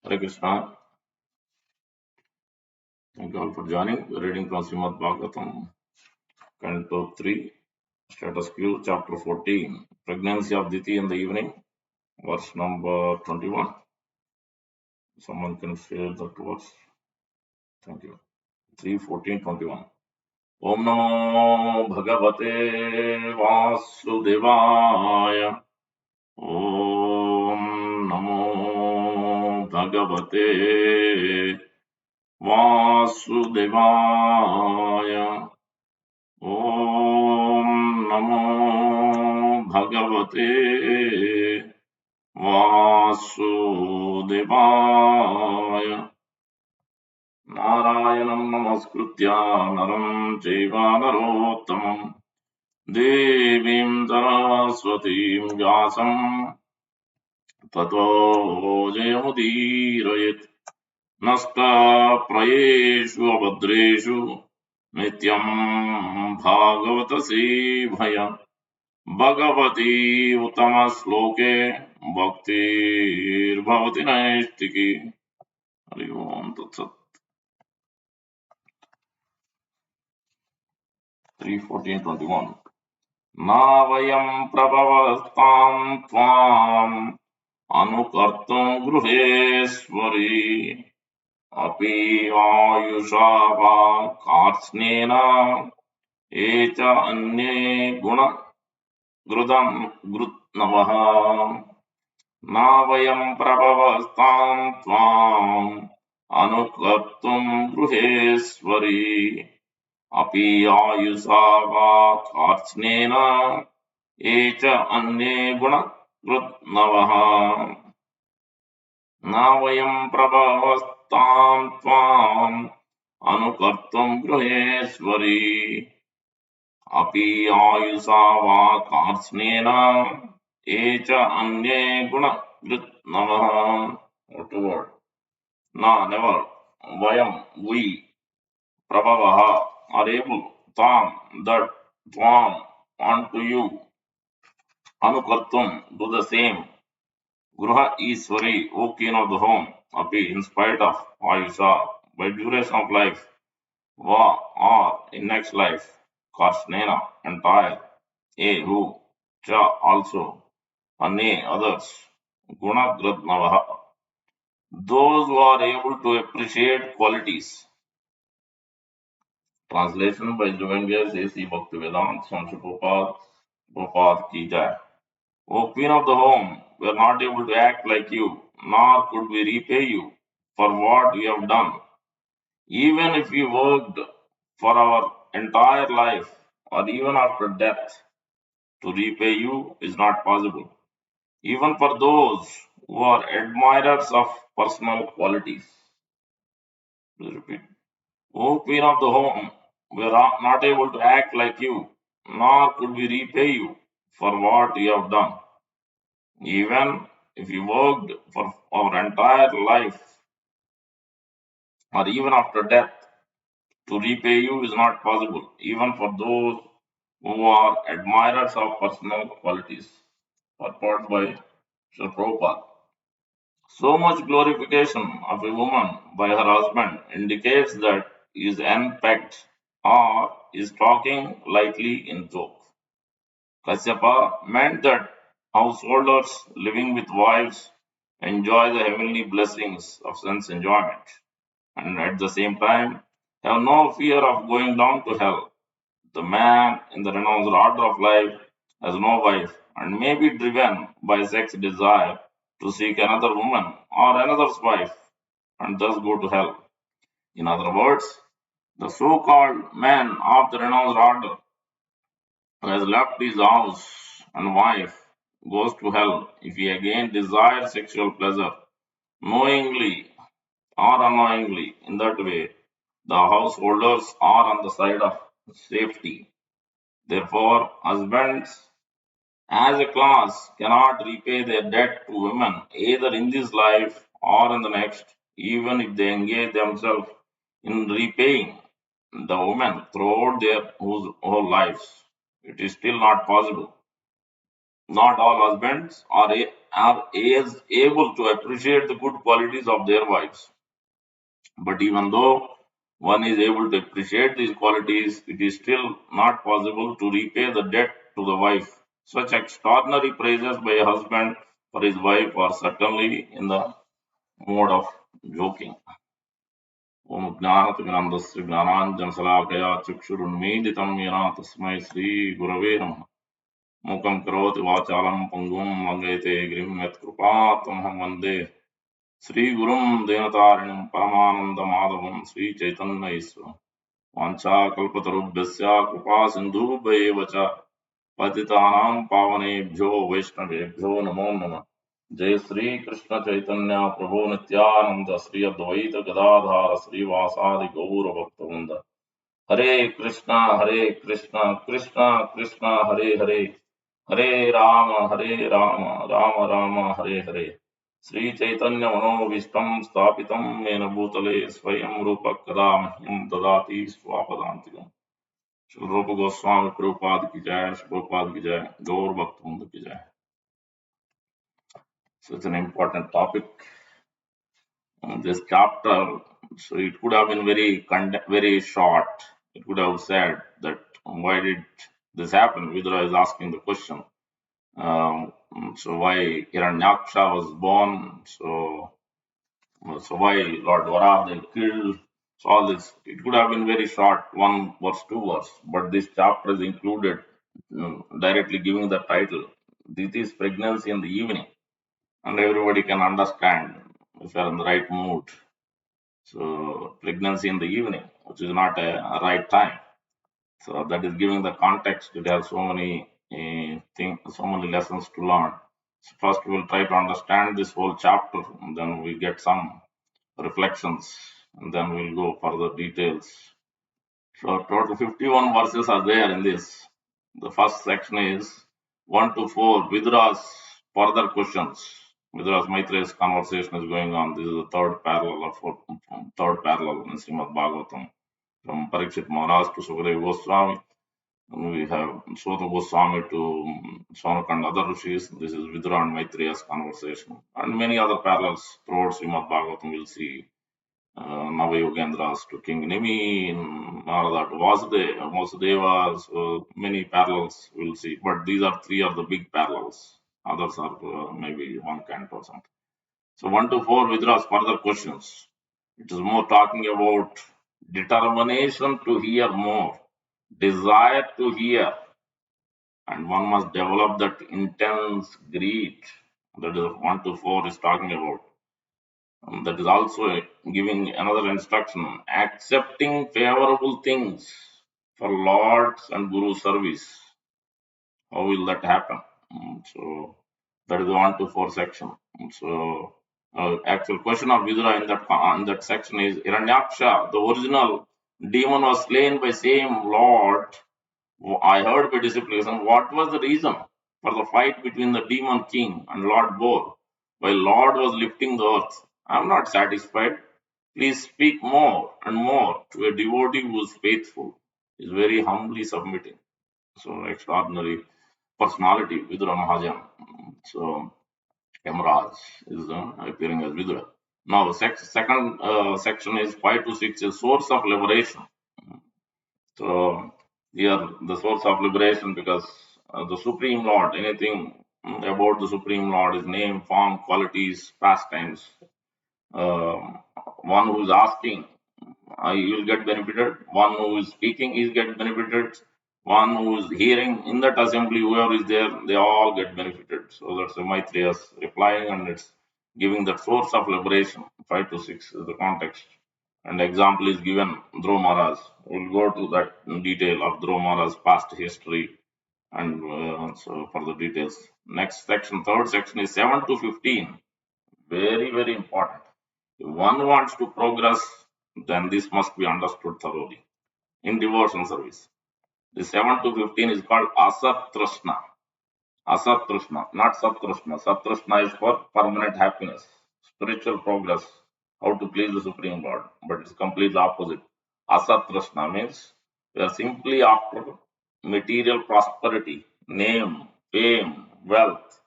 Hare Krishna. Thank you all for joining. We're reading from Srimad Bhagavatam, Canto 3, Status Quo, Chapter 14, Pregnancy of Diti in the Evening, verse number 21. Someone can share that verse. Thank you. 3:14:21. Om Namo Bhagavate Vasudevaya. Om Namo Bhagavate Vasudevaya. Om Namo Bhagavate Vasudevaya. Narayanam Namaskritya Naram Chaiva Narottamam Devim Saraswatim Vyasam Tato Jayamudirayet Nasta Prayeshu Abhadreshu Nityam Bhagavata Sevaya Bhagavati Uttama Sloke Bhaktir Bhavati Naistiki. Hari Om Tatsat. 3:14:21. Navayam prabhavastam tvam anukartum gruheswari api ayusha va karsnena echa anye guna grudam grutnavaha. Navayam prabhavastam tvam anukartum gruheswari api ayusa va karsnena echa anye guna grutnavaha. Navayam prabhavastam tvam anukartum gruheswari api ayusa va karsnena echa anye guna grutnavaha. Word. Na, never. Vayam, we. Prabhavaha, are able. Tam, that. Tvam, unto you. Anukartum, do the same. Gruha Iswari, O king of the home. Api, in spite of. Ayusha, by duration of life. Va, or, in next life. Karsnena, entire. A, who. Cha, also. Ane, others. Guna Gradnavaha, those who are able to appreciate qualities. Translation by Juventus A.C. Bhaktivedanta Swami Prabhupada Ki Jai. O Queen of the Home, we are not able to act like you, nor could we repay you for what you have done. Even if we worked for our entire life, or even after death, to repay you is not possible. Even for those who are admirers of personal qualities. Please repeat. O Queen of the Home, we are not able to act like you, nor could we repay you for what you have done. Even if you worked for our entire life, or even after death, to repay you is not possible, even for those who are admirers of personal qualities. Purport by Sri Prabhupada. So much glorification of a woman by her husband indicates that he is enpecked or is talking lightly in joke. Kashyapa meant that householders living with wives enjoy the heavenly blessings of sense enjoyment and at the same time have no fear of going down to hell. The man in the renounced order of life has no wife and may be driven by sex desire to seek another woman or another's wife and thus go to hell. In other words, the so-called man of the renounced order who has left his house and wife goes to hell if he again desires sexual pleasure knowingly or unknowingly. In that way, the householders are on the side of safety. Therefore, husbands as a class cannot repay their debt to women either in this life or in the next, even if they engage themselves in repaying the women throughout their whole lives. It is still not possible. Not all husbands are as able to appreciate the good qualities of their wives. But even though one is able to appreciate these qualities, it is still not possible to repay the debt to the wife. Such extraordinary praises by a husband for his wife are certainly in the mode of joking. ओम ज्ञानतिमिरन्दस्य ज्ञानाञ्जनशलाकया चक्षुरुन्मीलितं येन तस्मै श्रीगुरवे नमः मूकं करोति वाचालं पङ्गुं लङ्घयते गिरिं यत्कृपात्तमहं वन्दे श्रीगुरुं देवतारिणं परमानन्दमाधवं श्रीचैतन्यईश्वरम् वाञ्छाकल्पतरुभ्यस्य कृपासिन्धुभ्येव च पतितानां पावनेभ्यो वैष्णवेभ्यो नमो नमः। जय श्री कृष्ण चैतन्य प्रभु नित्यानंद श्री अद्वैत गदाधार श्रीवासादि गौर भक्तवृंद। हरे कृष्णा कृष्णा कृष्णा हरे हरे, हरे राम राम राम हरे हरे। श्री चैतन्य मनोभीष्टं स्थापितं येन भूतले स्वयं रूप कदा मह्यं ददाति स्वापदान्तिकम्। श्री रूप गोस्वामी प्रभुपाद की जय, श्री प्रभुपाद की जय, गौर भक्तवृंद की जय। So it's an important topic. This chapter, so it could have been very short. It could have said that why did this happen? Vidura is asking the question. So why Hiranyaksha was born? So why Lord Varaha they killed? So all this, it could have been very short, 1 verse, 2 verse, but this chapter is included, directly giving the title Diti's pregnancy in the evening, and everybody can understand if you are in the right mood. So pregnancy in the evening, which is not a right time. So that is giving the context. It has so many things, so many lessons to learn. So first we will try to understand this whole chapter, and then we get some reflections, and then we'll go further details. So total 51 verses are there in this. The first section is 1 to 4. Vidura's further questions. Vidura's Maitreya's conversation is going on. This is the third parallel in Srimad Bhagavatam. From Parikshit Maharaj to Sukadeva Goswami. And we have Sota Goswami to Sonakand other rishis. This is Vidura and Maitreya's conversation. And many other parallels throughout Srimad Bhagavatam we'll see. Navayogendras to King Nimi, Narada to Vasudeva, so many parallels we'll see. But these are three of the big parallels. Others are maybe one canto or something. So 1 to 4, Vidra's further questions. It is more talking about determination to hear more, desire to hear, and one must develop that intense greed. That is 1 to 4 is talking about. That is also giving another instruction, accepting favorable things for Lord's and Guru service. How will that happen? So that is the 1 to 4 section. So actual question of Vidura in that section is Hiranyaksha, the original demon, was slain by same Lord. I heard by discipline. What was the reason for the fight between the demon king and Lord Bor while Lord was lifting the earth? I am not satisfied. Please speak more and more to a devotee who is faithful, is very humbly submitting. So extraordinary personality, Vidura Mahajan. So Yamraj is appearing as Vidura. Now, second section is 5 to 6 is source of liberation. So here the source of liberation, because the Supreme Lord, anything about the Supreme Lord, his name, form, qualities, pastimes. One who is asking, he will get benefited. One who is speaking is get benefited. One who is hearing in that assembly, whoever is there, they all get benefited. So that's the Maitreya's replying, and it's giving the source of liberation. 5 to 6 is the context. And example is given Dhruv Maharaj. We'll go to that in detail of Dhruv Maharaj's past history and so for the details. Next section, third section is 7 to 15. Very, very important. If one wants to progress, then this must be understood thoroughly in devotion service. The 7 to 15 is called Asat Trishna. Asat Trishna, not Sat Trishna. Sat Trishna is for permanent happiness, spiritual progress, how to please the Supreme Lord. But it's completely opposite. Asat Trishna means we are simply after material prosperity, name, fame, wealth.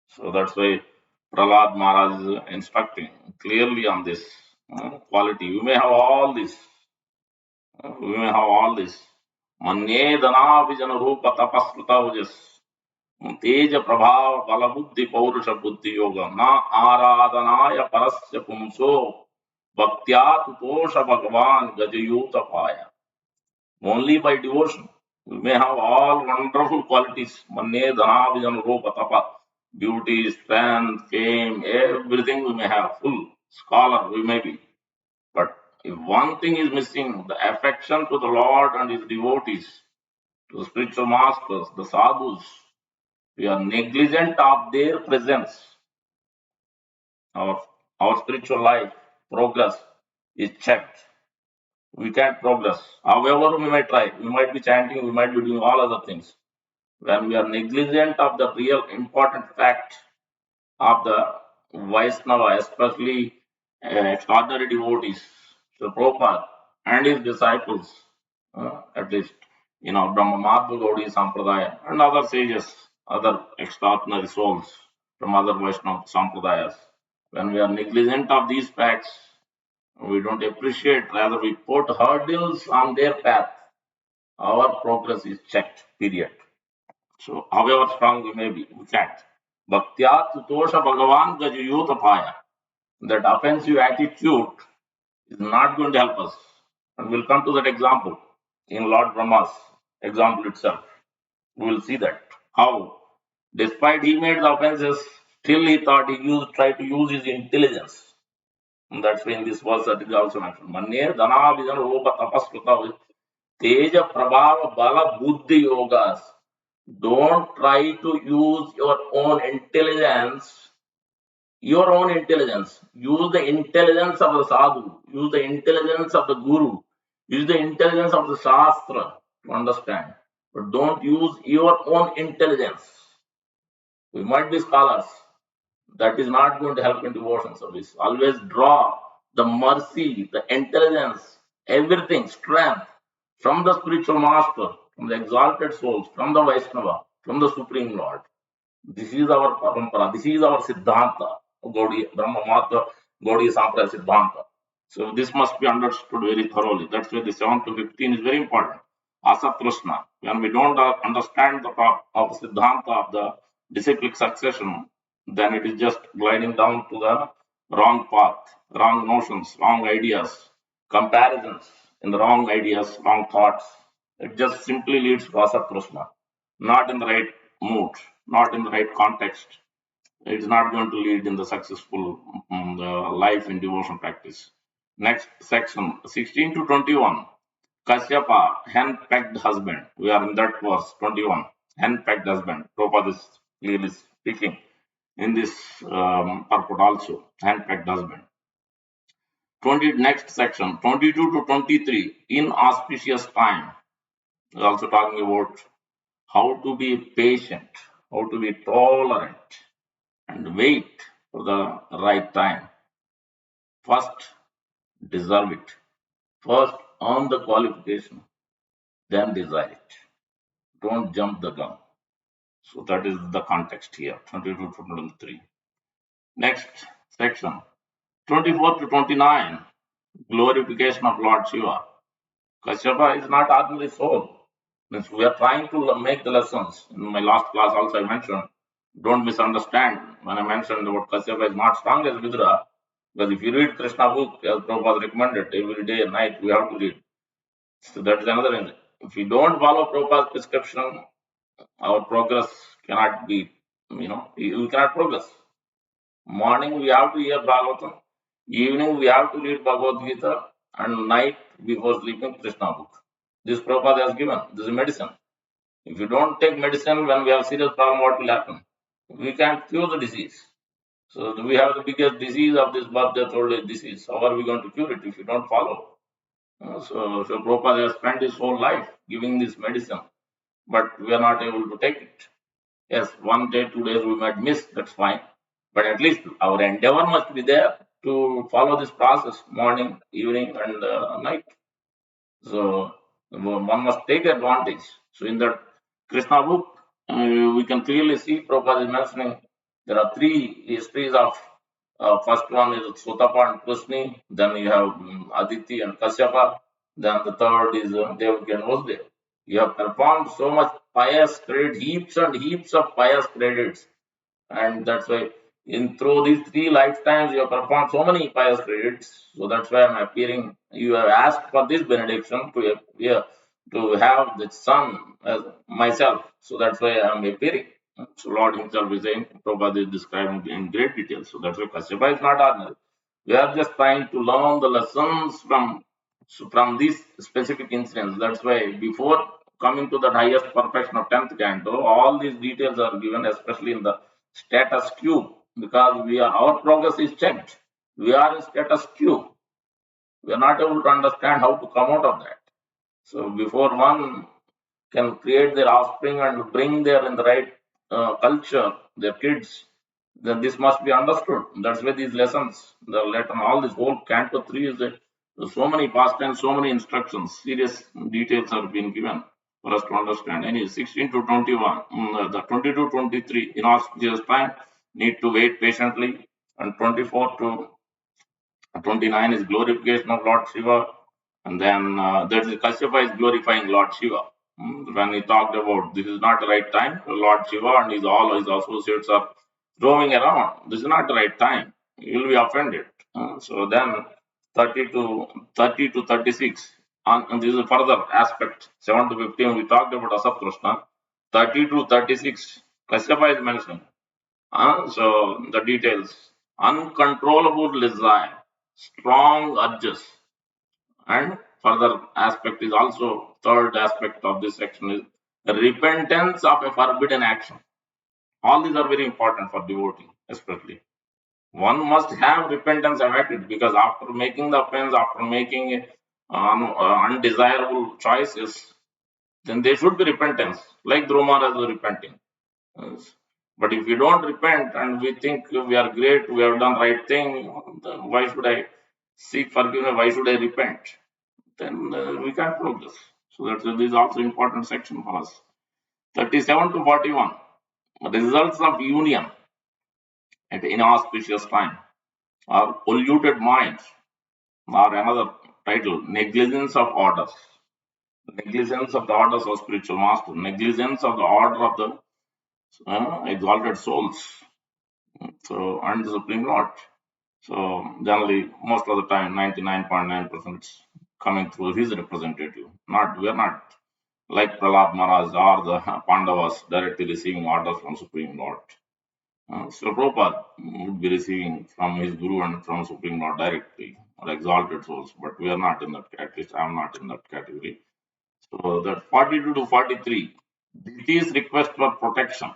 So that's why Prahlad Maharaj is instructing clearly on this quality. You may have all this. We may have all this. Manye dana vijana rupa tapasruta ujas. तेज प्रभाव बल बुद्धि पौरुष बुद्धि योग न आराधनाय परस्य पुंसो भक्त्या तुतोष भगवान गजयूत पाया. Only by devotion. We may have all wonderful qualities. Manye dhana vijana rupa tapa. Beauty, strength, fame, everything we may have. Full scholar we may be. But if one thing is missing, the affection to the Lord and his devotees, to the spiritual masters, the sadhus, we are negligent of their presence. Our, our spiritual life, progress is checked. We can't progress. However, we might try. We might be chanting, we might be doing all other things. When we are negligent of the real important fact of the Vaisnava, especially extraordinary devotees, so Prabhupada and his disciples, at least, Brahma Madhva Gaudiya Sampradaya and other sages, other extraordinary souls from other Vaishnava Sampradayas. When we are negligent of these facts, we don't appreciate, rather, we put hurdles on their path. Our progress is checked, period. So, however strong we may be, we can't. Bhaktya tutosha Bhagavan gajayutapaya. That offensive attitude is not going to help us. And we'll come to that example in Lord Brahma's example itself. We will see that. How, despite he made the offenses, still he thought tried to use his intelligence. And that's why in this verse that is also mentioned. Manye dana vidana rupa tapaskrita teja prabhava bala buddhi yogas. Don't try to use your own intelligence. Your own intelligence. Use the intelligence of the sadhu. Use the intelligence of the guru. Use the intelligence of the shastra to understand. But don't use your own intelligence. We might be scholars. That is not going to help in devotion service. Always draw the mercy, the intelligence, everything, strength from the spiritual master, from the exalted souls, from the Vaishnava, from the Supreme Lord. This is our parampara. This is our Siddhanta. Gaudiya, Brahma Madhva, Gaudiya Sampradaya Siddhanta. So this must be understood very thoroughly. That's why the 7 to 15 is very important. Asatrashna. When we don't understand the of Siddhanta of the disciplic succession, then it is just gliding down to the wrong path, wrong notions, wrong ideas, comparisons in the wrong ideas, wrong thoughts. It just simply leads to Asatrashna. Not in the right mood, not in the right context. It's not going to lead in the successful life in devotion practice. Next section, 16 to 21. Kashyapa, hen-pecked husband. We are in that verse, 21. Hen-pecked husband. Prabhupada is clearly speaking in this purport also. Hen-pecked husband. Next section, 22 to 23. Inauspicious time. We're also talking about how to be patient, how to be tolerant, and wait for the right time. First, deserve it. First, earn the qualification, then desire it. Don't jump the gun. So that is the context here, 22 to 23. Next section, 24 to 29, glorification of Lord Shiva. Kashyapa is not ordinary soul. Means we are trying to make the lessons. In my last class also I mentioned, don't misunderstand when I mentioned about Kashyapa is not strong as Vidura, because if you read Krishna book, as Prabhupada recommended, every day and night we have to read. So that is another reason. If we don't follow Prabhupada's prescription, our progress cannot be, we cannot progress. Morning we have to hear Bhagavatam, evening we have to read Bhagavad Gita, and night before sleeping Krishna book. This Prabhupada has given. This is medicine. If you don't take medicine when we have serious problem, what will happen? We can't cure the disease. So we have the biggest disease of this birth, death, old age disease. How are we going to cure it if you don't follow? So Prabhupada has spent his whole life giving this medicine, but we are not able to take it. Yes, 1 day, 2 days we might miss, that's fine. But at least our endeavor must be there to follow this process morning, evening, and night. So one must take advantage. So in that Krishna book, we can clearly see Prabhupada is mentioning there are three histories of first one is Sutapa and Krishna, then you have Aditi and Kashyapa, then the third is Devaki and Vasudeva. You have performed so much pious credit, heaps and heaps of pious credits, and that's why in through these three lifetimes you have performed so many pious credits. So that's why I'm appearing. You have asked for this benediction to appear to have the son as myself. So that's why I'm appearing. So Lord Himself is saying, Prabhupada is describing in great detail. So that's why Kashyapa is not ordinary. We are just trying to learn the lessons from these specific incidents. That's why before coming to the highest perfection of 10th canto, all these details are given, especially in the status quo, because our progress is checked. We are in status quo. We are not able to understand how to come out of that. So before one can create their offspring and bring their in the right culture, their kids, then this must be understood. That's why these lessons, the letter, all this whole Canto 3 is that so many past tense, so many instructions, serious details are being given for us to understand. Any 16 to 21, the 22 23 in auspicious time need to wait patiently, and 24 to 29 is glorification of Lord Shiva, and then that is Kashyapa is glorifying Lord Shiva. When he talked about this is not the right time, Lord Shiva and all his associates are roaming around. This is not the right time. You will be offended. So then 30 to 36, and this is a further aspect. 7 to 15, we talked about Asat Krishna. 30 to 36, Kashyapa is mentioned. So the details: uncontrollable desire, strong urges, and further aspect is also third aspect of this section is repentance of a forbidden action. All these are very important for devotee, especially. One must have repentance of it because after making the offense, after making undesirable choices, then there should be repentance, like Dromara is repenting. Yes. But if we don't repent and we think we are great, we have done right thing, then why should I seek forgiveness? Why should I repent? Then we can't progress. So this is also important section for us. 37 to 41. Results of union at inauspicious time or polluted minds or another title, negligence of orders. Negligence of the orders of spiritual master, negligence of the order of the exalted souls. So, and the Supreme Lord. So, generally, most of the time, 99.9% coming through his representative. We are not like Prahlad Maharaj or the Pandavas directly receiving orders from Supreme Lord. So, Prabhupada would be receiving from his Guru and from Supreme Lord directly, or exalted souls, but we are not in that, at least I am not in that category. So, that 42 to 43, Diti's request for protection.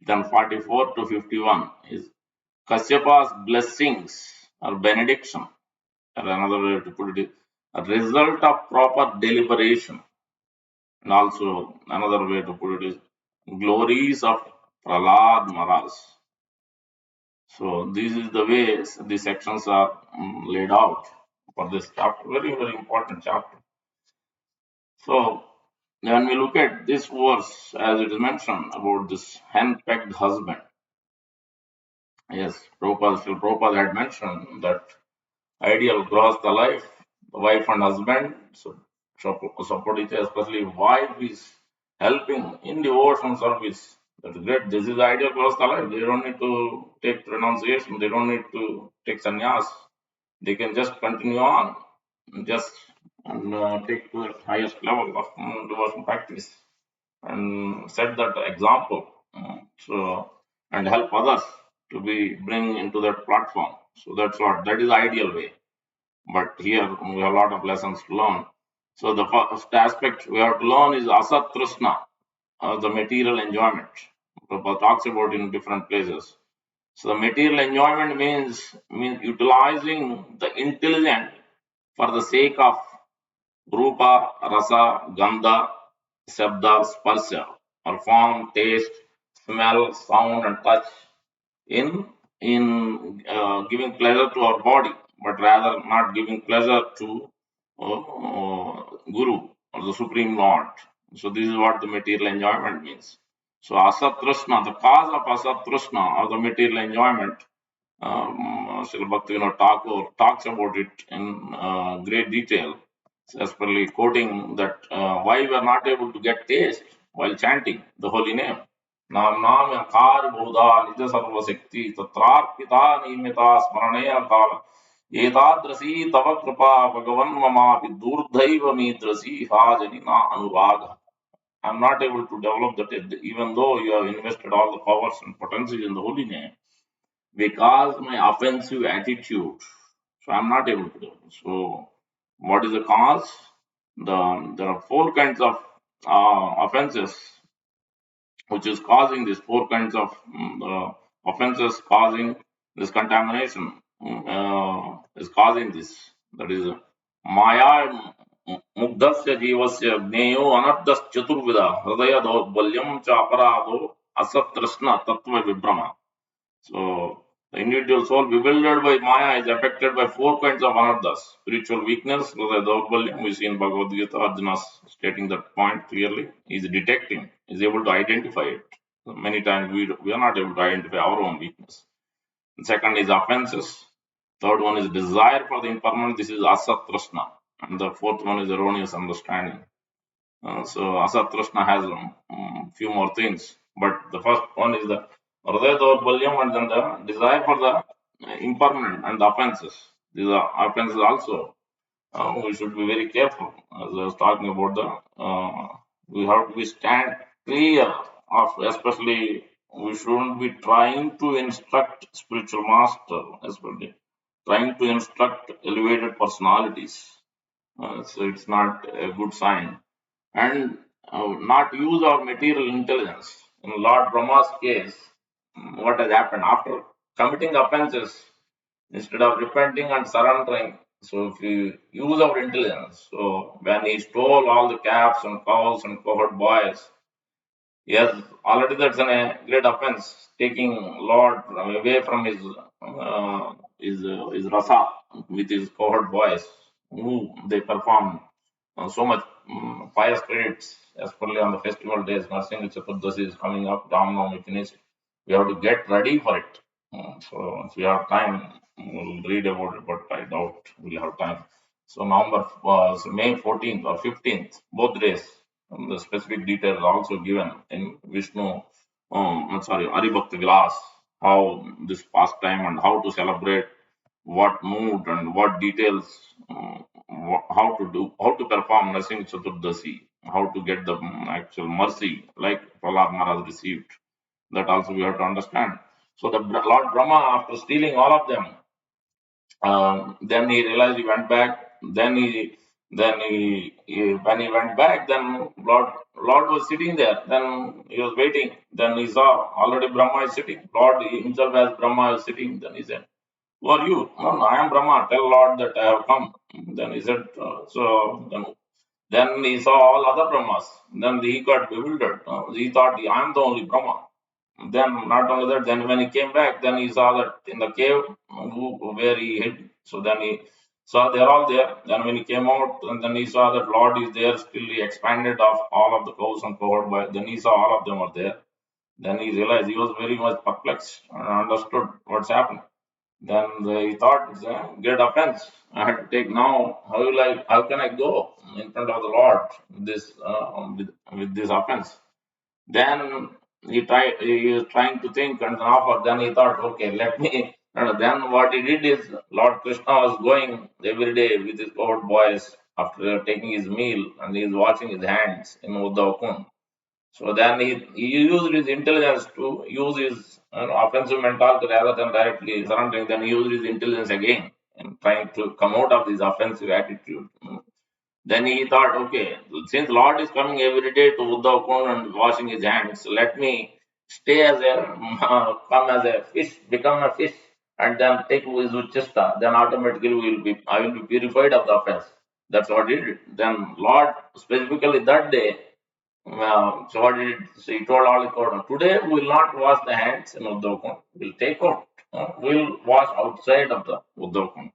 Then 44 to 51 is Kashyapa's blessings or benediction, or another way to put it is a result of proper deliberation. And also another way to put it is glories of Prahlad Maharaj. So this is the way these sections are laid out for this chapter. Very, very important chapter. So when we look at this verse, as it is mentioned about this hen-pecked husband, yes, Prabhupada had mentioned that ideal grows the life, the wife and husband support each other, especially wife is helping in devotion service. That's great. This is the ideal grows the life. They don't need to take renunciation, they don't need to take sannyas. They can just continue on, just and take to the highest level of devotion practice and set that example. So and help others to be bring into that platform. So that is the ideal way. But here we have a lot of lessons to learn. So the first aspect we have to learn is asat trishna, the material enjoyment. Prabhupada talks about in different places. So the material enjoyment means utilizing the intelligent for the sake of rupa, rasa, gandha, shabda, sparsha, or form, taste, smell, sound, and touch in giving pleasure to our body, but rather not giving pleasure to Guru or the Supreme Lord. So this is what the material enjoyment means. So asat trishna, the cause of asat trishna or the material enjoyment, Srila Bhaktivinoda Thakur talks about it in great detail, especially quoting that why we are not able to get taste while chanting the holy name. Nam nam yakar bodha nija sarva shakti tatrarpita nimita smaranaya kala etadrasi tava kripa bhagavan mama vidurdhaiva midrasi ha janina anuraga. I am not able to develop that even though you have invested all the powers and potencies in the holy name because my offensive attitude. So I'm not able to do it. So what is the cause? There are four kinds of offenses which is causing these four kinds of offenses causing this contamination is causing this. That is Maya Mugdasya Jivasya Gneyo Anardas Chaturvida Hridaya Balyam Chaparado Asat Trishna Tattva Vibrama. So the individual soul bewildered by Maya is affected by four kinds of anarthas. Spiritual weakness, we see in Bhagavad Gita, Arjuna stating that point clearly. He is detecting, is able to identify it. So many times we are not able to identify our own weakness. The second is offenses. Third one is desire for the impermanent. This is asat trishna. And the fourth one is erroneous understanding. So Asat Krishna has few more things, but the first one is the Hridaya Daurbalyam and then the desire for the impermanent and the offenses. These are offenses also. We should be very careful. As I was talking about we have to be stand clear of, especially we shouldn't be trying to instruct spiritual master, especially trying to instruct elevated personalities. So it's not a good sign and not use our material intelligence. In Lord Brahma's case, what has happened after committing offenses, instead of repenting and surrendering, so if we use our intelligence, so when he stole all the calves and cows and cohort boys, yes, already that's a great offense, taking Lord away from his rasa with his cohort boys, who they perform so much pious spirits, especially on the festival days. Narsingh Chaturdashi is coming up, Ramnavami finished. We have to get ready for it. So if we have time, we'll read about it, but I doubt we'll have time. So November was May 14th or 15th, both days. The specific details are also given in Vishnu, Haribhakti Vilas, how this pastime and how to celebrate, what mood and what details, how to perform Nasing Chaturdasi, how to get the actual mercy like Prahlad Maharaj received. That also we have to understand. So the Lord Brahma, after stealing all of them, then he realized he went back. When he went back, then Lord was sitting there. Then he was waiting. Then he saw already Brahma is sitting. Lord himself as Brahma is sitting. Then he said, "Who are you?" "No, no, I am Brahma. Tell Lord that I have come." Then he said, then he saw all other Brahmas. Then he got bewildered. He thought, I am the only Brahma. Then, not only that, then when he came back, then he saw that in the cave where he hid. So then he saw they're all there. Then when he came out, and then he saw that Lord is there. Still, he expanded of all of the cows and cohort by. Then he saw all of them are there. Then he realized he was very much perplexed and understood what's happened. Then he thought it's a great offense. I had to take now. How can I go in front of the Lord with this offense? Then he was trying to think and offer. Then he thought, okay, let me. Then what he did is Lord Krishna was going every day with his old boys after taking his meal, and he is washing his hands in Uddhav Kund. So then he used his intelligence to use his offensive mentality rather than directly surrendering. Then he used his intelligence again and trying to come out of this offensive attitude. Then he thought, okay, since Lord is coming every day to Uddhav Kund and washing his hands, let me stay as come as a fish, become a fish, and then take his uchista. Then automatically I will be purified of the offense. That's what he did. Then Lord specifically that day so what did he told all the court, today we will not wash the hands in Uddhav Kund. We'll take out. We'll wash outside of the Uddhav Kund.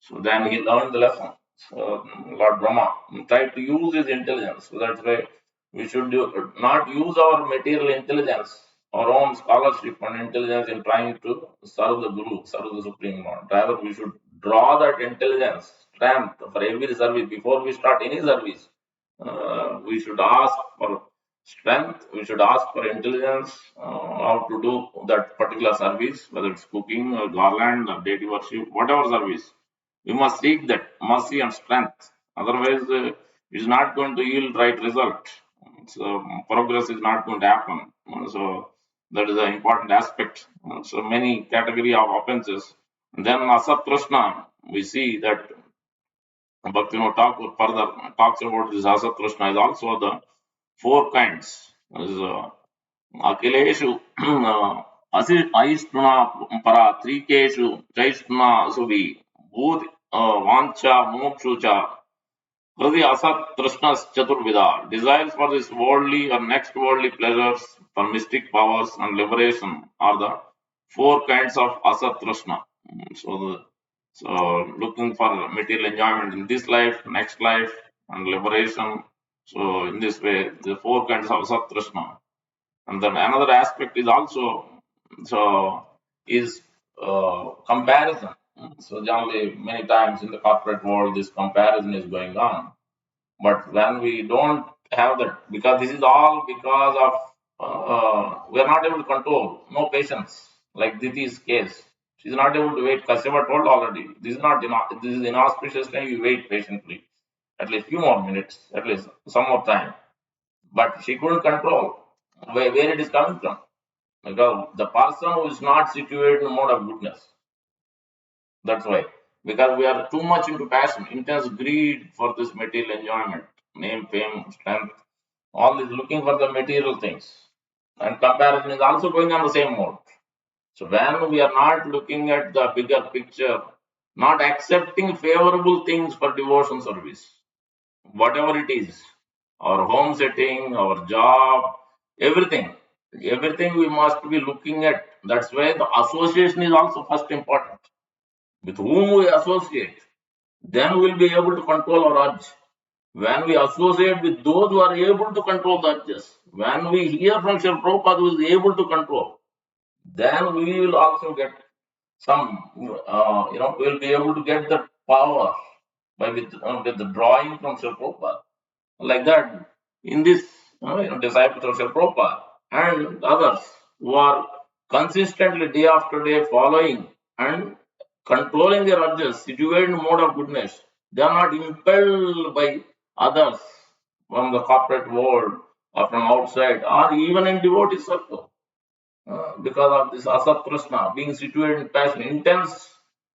So then he learned the lesson. So Lord Brahma tried to use his intelligence. So that's why We should not use our material intelligence, our own scholarship and intelligence in trying to serve the Guru, serve the Supreme Lord. Rather, we should draw that intelligence, strength for every service. Before we start any service, we should ask for strength, we should ask for intelligence, how to do that particular service, whether it's cooking or garland or deity worship, whatever service. We must seek that mercy and strength. Otherwise, it's not going to yield right result. So progress is not going to happen. So that is an important aspect. So many category of offenses. And then Asat Krishna, we see that Bhaktivinoda Thakur further talks about this Asat Krishna is also the four kinds. Is, Akileshu Aistuna Para Trikeshu Chaistuna Subi Bhut Vancha Mokshucha Prati Asat Trishnas Chaturvida, desires for this worldly or next worldly pleasures, for mystic powers and liberation are the four kinds of Asat Trishna. So looking for material enjoyment in this life, next life, and liberation. So in this way, the four kinds of Asat Trishna. And then another aspect is also so is comparison. So generally, many times in the corporate world, this comparison is going on. But when we don't have that, because this is all because of we are not able to control, no patience. Like Diti's case, she's not able to wait. Kashyapa told already, this is not this is inauspicious time. You wait patiently, at least few more minutes, at least some more time. But she couldn't control where it is coming from, because the person who is not situated in the mode of goodness. That's why. Because we are too much into passion, intense greed for this material enjoyment, name, fame, strength, all is looking for the material things. And comparison is also going on the same mode. So when we are not looking at the bigger picture, not accepting favorable things for devotion service, whatever it is, our home setting, our job, everything, everything we must be looking at. That's why the association is also first important. With whom we associate, then we'll be able to control our urge. When we associate with those who are able to control the urges, when we hear from Sri Prabhupada who is able to control, then we will also get some, we'll be able to get the power by with the drawing from Sri Prabhupada. Like that, in this, disciples of Sri Prabhupada and others who are consistently day after day following and controlling their urges, situated in mode of goodness, they are not impelled by others from the corporate world or from outside or even in devotee circle because of this Asat Krishna being situated in passion, intense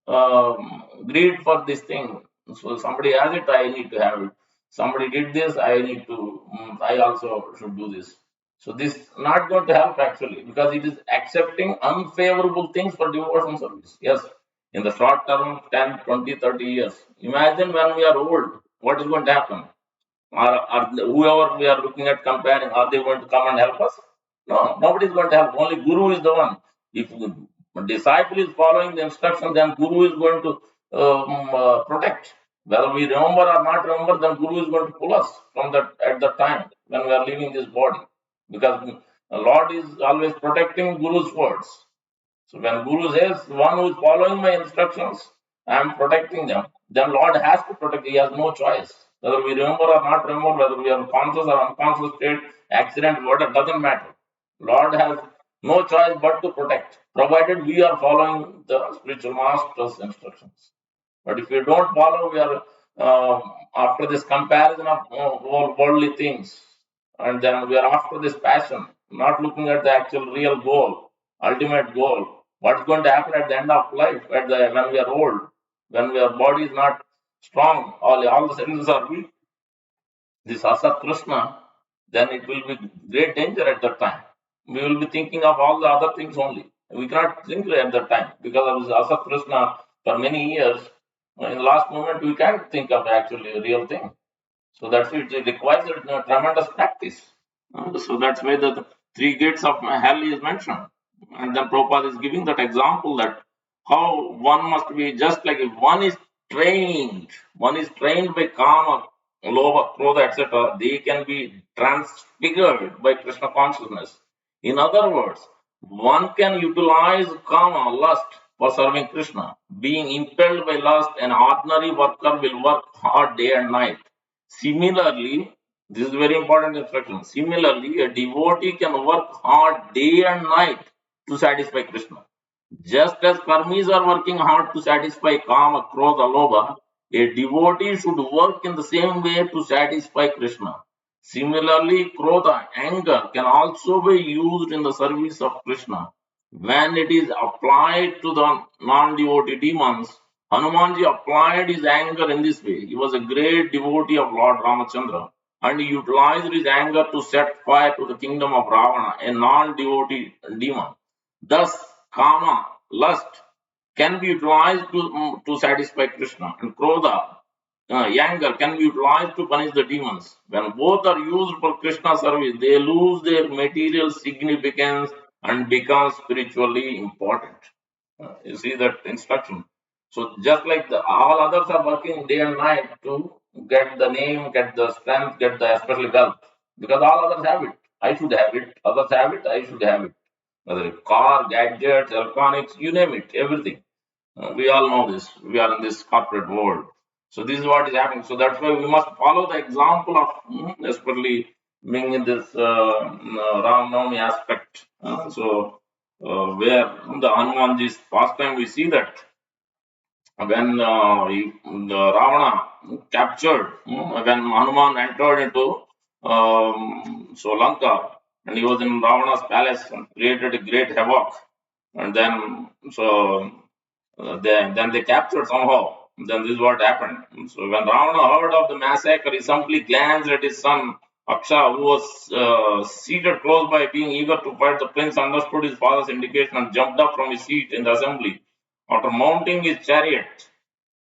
greed for this thing. So somebody has it, I need to have it. Somebody did this, I need to, I also should do this. So this not going to help actually because it is accepting unfavorable things for devotion service. Yes, in the short term, 10, 20, 30 years. Imagine when we are old, what is going to happen? Are whoever we are looking at comparing, are they going to come and help us? No, nobody is going to help. Only Guru is the one. If the disciple is following the instruction, then Guru is going to protect. Whether we remember or not remember, then Guru is going to pull us from that at that time when we are leaving this body. Because the Lord is always protecting Guru's words. So when Guru says, one who is following my instructions, I am protecting them, then Lord has to protect. He has no choice. Whether we remember or not remember, whether we are conscious or unconscious state, accident, whatever, doesn't matter. Lord has no choice but to protect, provided we are following the spiritual master's instructions. But if we don't follow, we are after this comparison of all worldly things, and then we are after this passion, not looking at the actual real goal, ultimate goal. What's going to happen at the end of life, when we are old, when our body is not strong, all the senses are weak, this Asat Krishna, then it will be great danger at that time. We will be thinking of all the other things only. We cannot think at that time because of this Asat Krishna for many years. In the last moment, we can't think of actually a real thing. So that's it requires a tremendous practice. So that's why the three gates of hell is mentioned. And then Prabhupada is giving that example that how one must be just like if one is trained by karma, Lobha, Krodha, etc., they can be transfigured by Krishna consciousness. In other words, one can utilize kama, lust, for serving Krishna. Being impelled by lust, an ordinary worker will work hard day and night. Similarly, this is very important instruction. Similarly, a devotee can work hard day and night to satisfy Krishna. Just as karmis are working hard to satisfy kama, krodha, lobha, a devotee should work in the same way to satisfy Krishna. Similarly, krodha, anger, can also be used in the service of Krishna. When it is applied to the non-devotee demons, Hanumanji applied his anger in this way. He was a great devotee of Lord Ramachandra and he utilized his anger to set fire to the kingdom of Ravana, a non-devotee demon. Thus, kama, lust, can be utilized to satisfy Krishna, and krodha, anger, can be utilized to punish the demons. When both are used for Krishna service, they lose their material significance and become spiritually important. You see that instruction. So just like all others are working day and night to get the name, get the strength, get the especially wealth, because all others have it. I should have it. Others have it. I should have it. Whether it's car, gadgets, electronics, you name it, everything. We all know this. We are in this corporate world. So this is what is happening. So that's why we must follow the example of, especially being in this Ram Navami aspect. Where the Hanumanji's pastime, we see that when the Ravana captured, when Hanuman entered into Lanka, and he was in Ravana's palace and created a great havoc, and then they captured somehow. Then this is what happened. So when Ravana heard of the massacre, he simply glanced at his son Aksha, who was seated close by, being eager to fight. The prince understood his father's indication and jumped up from his seat in the assembly. After mounting his chariot,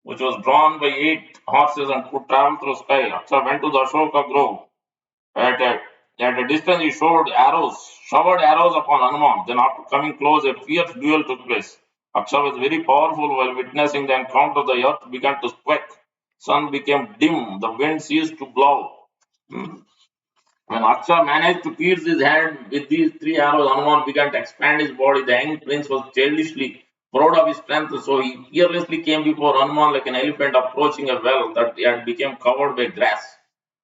which was drawn by 8 horses and could travel through sky, Aksha went to the Ashoka grove. At a distance, he showered arrows upon Hanuman. Then, after coming close, a fierce duel took place. Aksha was very powerful. While witnessing the encounter, the earth began to quake. Sun became dim. The wind ceased to blow. Hmm. When Aksha managed to pierce his hand with these 3 arrows, Hanuman began to expand his body. The young prince was childishly proud of his strength, so he fearlessly came before Hanuman like an elephant approaching a well that had become covered by grass.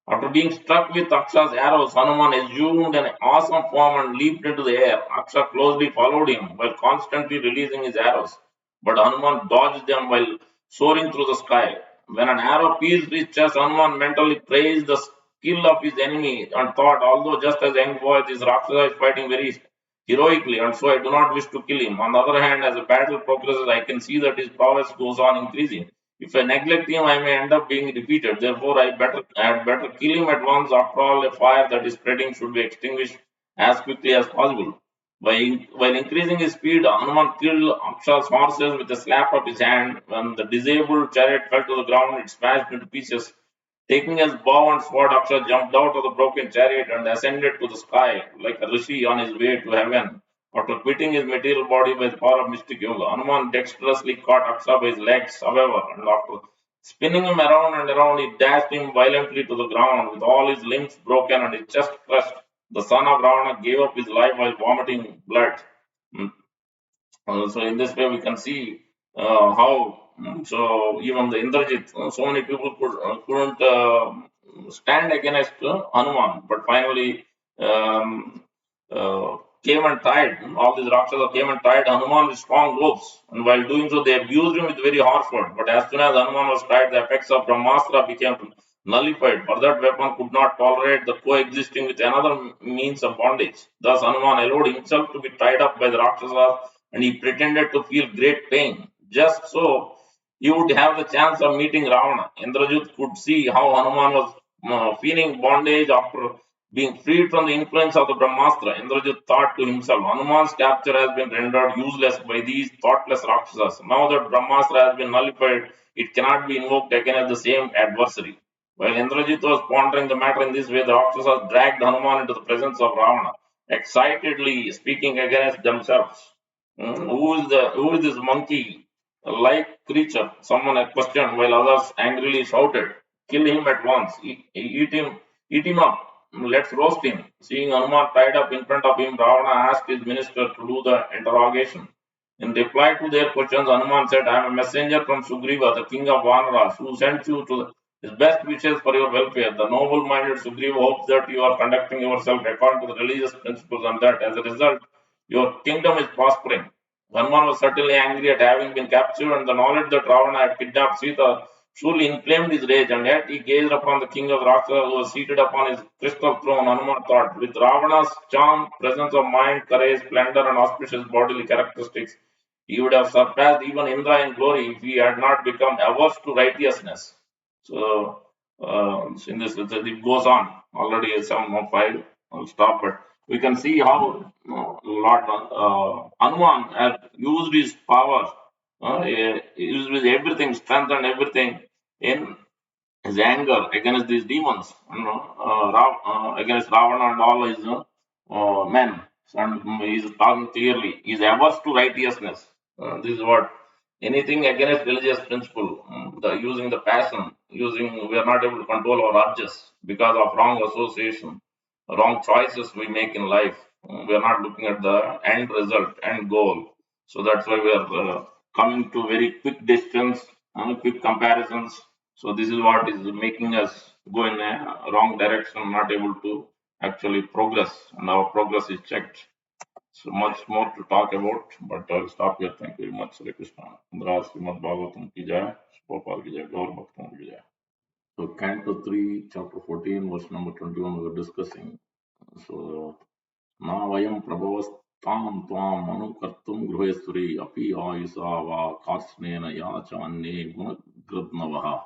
After being struck with Aksha's arrows, Hanuman assumed an awesome form and leaped into the air. Aksha closely followed him while constantly releasing his arrows, but Hanuman dodged them while soaring through the sky. When an arrow pierced his chest, Hanuman mentally praised the skill of his enemy and thought, although just as a young boy, this Rakshasa is fighting very heroically, and so I do not wish to kill him. On the other hand, as the battle progresses, I can see that his prowess goes on increasing. If I neglect him, I may end up being defeated. Therefore, I had better kill him at once. After all, a fire that is spreading should be extinguished as quickly as possible. While increasing his speed, Hanuman killed Aksha's horses with a slap of his hand. When the disabled chariot fell to the ground, it smashed into pieces. Taking his bow and sword, Aksha jumped out of the broken chariot and ascended to the sky like a rishi on his way to heaven. After quitting his material body by the power of mystic yoga, Hanuman dexterously caught Aksha by his legs, however, and after spinning him around and around, he dashed him violently to the ground with all his limbs broken and his chest crushed. The son of Ravana gave up his life while vomiting blood. Mm. So in this way, we can see how so even the Indrajit, so many people couldn't stand against Hanuman, but finally um, came and tried. All these Rakshasas came and tried Hanuman with strong ropes, and while doing so, they abused him with very harsh words. But as soon as Hanuman was tried, the effects of Brahmastra became nullified, for that weapon could not tolerate the coexisting with another means of bondage. Thus, Hanuman allowed himself to be tied up by the Rakshasas and he pretended to feel great pain. Just so he would have the chance of meeting Ravana. Indrajit could see how Hanuman was feeling bondage after being freed from the influence of the Brahmastra. Indrajit thought to himself, Hanuman's capture has been rendered useless by these thoughtless Rakshasas. Now that Brahmastra has been nullified, it cannot be invoked against the same adversary. While Indrajit was pondering the matter in this way, the Rakshasas dragged Hanuman into the presence of Ravana, excitedly speaking against themselves. Who is this monkey like creature? Someone questioned while others angrily shouted. Kill him at once. Eat him up. Let's roast him. Seeing Hanuman tied up in front of him, Ravana asked his minister to do the interrogation. In reply to their questions, Hanuman said, I am a messenger from Sugriva, the king of Vanaras, who sent you to his best wishes for your welfare. The noble minded Sugriva hopes that you are conducting yourself according to the religious principles and that as a result, your kingdom is prospering. Hanuman was certainly angry at having been captured, and the knowledge that Ravana had kidnapped Sita surely inflamed his rage, and yet he gazed upon the king of Rakshasa who was seated upon his crystal throne. Hanuman thought, with Ravana's charm, presence of mind, courage, splendor, and auspicious bodily characteristics, he would have surpassed even Indra in glory if he had not become averse to righteousness. So, in this, it goes on. Already it's 7:05. I'll stop, but we can see how Lord Hanuman had used his power, used his everything, strength and everything in his anger against these demons, against Ravana and all his men. And he's talking clearly. He's averse to righteousness. This is what anything against religious principle, using the passion, we are not able to control our urges because of wrong association, wrong choices we make in life. We are not looking at the end result, end goal. So that's why we are coming to very quick decisions, quick comparisons. So this is what is making us go in a wrong direction, not able to actually progress, and our progress is checked. So much more to talk about, but I'll stop here. Thank you very much, Hare Krishna. Indra Srimad Bhagavatam ki jai, Gopal ki jai, Gaur Bhaktan ki jai. So Canto 3, Chapter 14, verse number 21 we were discussing. So now vayam prabhavastam tvam anukartum gruhesuri api ayusa va karsnena yachanye gunagradnavaha.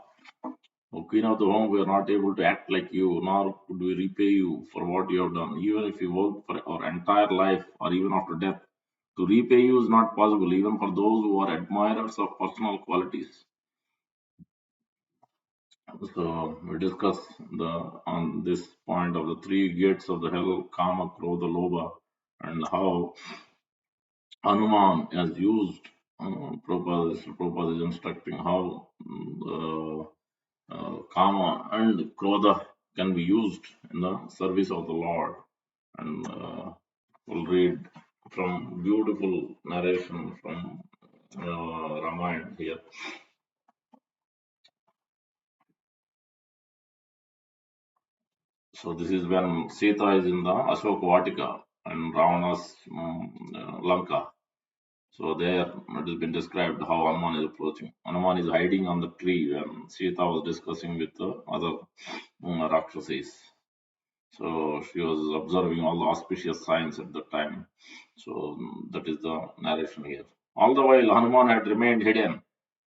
O Queen of the home, we are not able to act like you, nor could we repay you for what you have done. Even if you work for our entire life or even after death, to repay you is not possible, even for those who are admirers of personal qualities. So we discuss on this point of the three gates of the hell, Kama, Krodha, Lobha, and how Hanuman has used Prabhupada is instructing how Kama and Krodha can be used in the service of the Lord. And we'll read from beautiful narration from Ramayana here. So this is when Sita is in the Ashoka Vatika and Ravana's Lanka. So there it has been described how Hanuman is approaching. Hanuman is hiding on the tree when Sita was discussing with the other Rakshasis. So she was observing all the auspicious signs at the time. So that is the narration here. All the while Hanuman had remained hidden,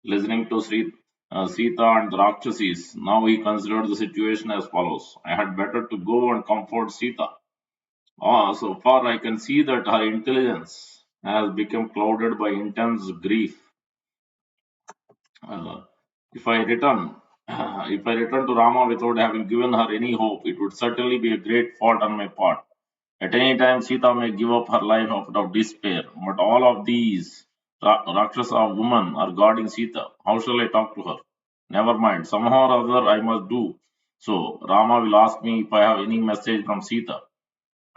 listening to Sita and the Rakshasis. Now he considered the situation as follows. I had better to go and comfort Sita. So far I can see that her intelligence has become clouded by intense grief. Uh, if I return, if I return to Rama without having given her any hope, it would certainly be a great fault on my part. At any time, Sita may give up her life out of despair, but all of these Rakshasa women are guarding Sita. How shall I talk to her? Never mind, somehow or other I must do. So, Rama will ask me if I have any message from Sita.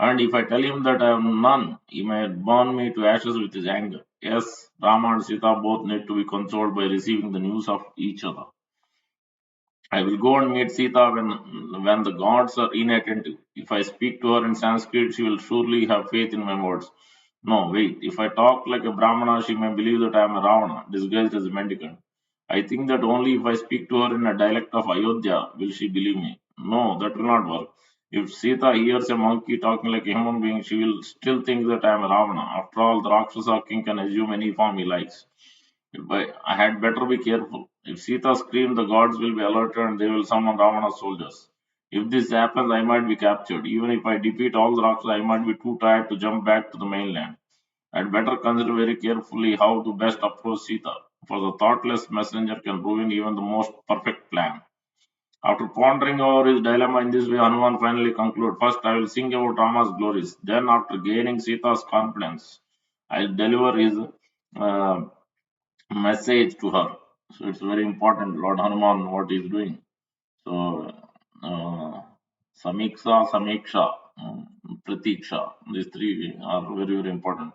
And if I tell him that I have none, he may burn me to ashes with his anger. Yes, Rama and Sita both need to be consoled by receiving the news of each other. I will go and meet Sita when the gods are inattentive. If I speak to her in Sanskrit, she will surely have faith in my words. No, wait. If I talk like a Brahmana, she may believe that I am a Ravana, disguised as a mendicant. I think that only if I speak to her in a dialect of Ayodhya will she believe me. No, that will not work. If Sita hears a monkey talking like a human being, she will still think that I am a Ravana. After all, the Rakshasa king can assume any form he likes. But I had better be careful. If Sita screams, the gods will be alerted and they will summon Ravana's soldiers. If this happens, I might be captured. Even if I defeat all the Rakshas, I might be too tired to jump back to the mainland. I'd better consider very carefully how to best approach Sita, for the thoughtless messenger can ruin even the most perfect plan. After pondering over his dilemma in this way, Hanuman finally concluded, first I will sing about Rama's glories. Then, after gaining Sita's confidence, I'll deliver his uh, message to her. So it's very important, Lord Hanuman, what he's doing. So, uh, Samiksha, Samiksha, Pratiksha, these three are very, very important.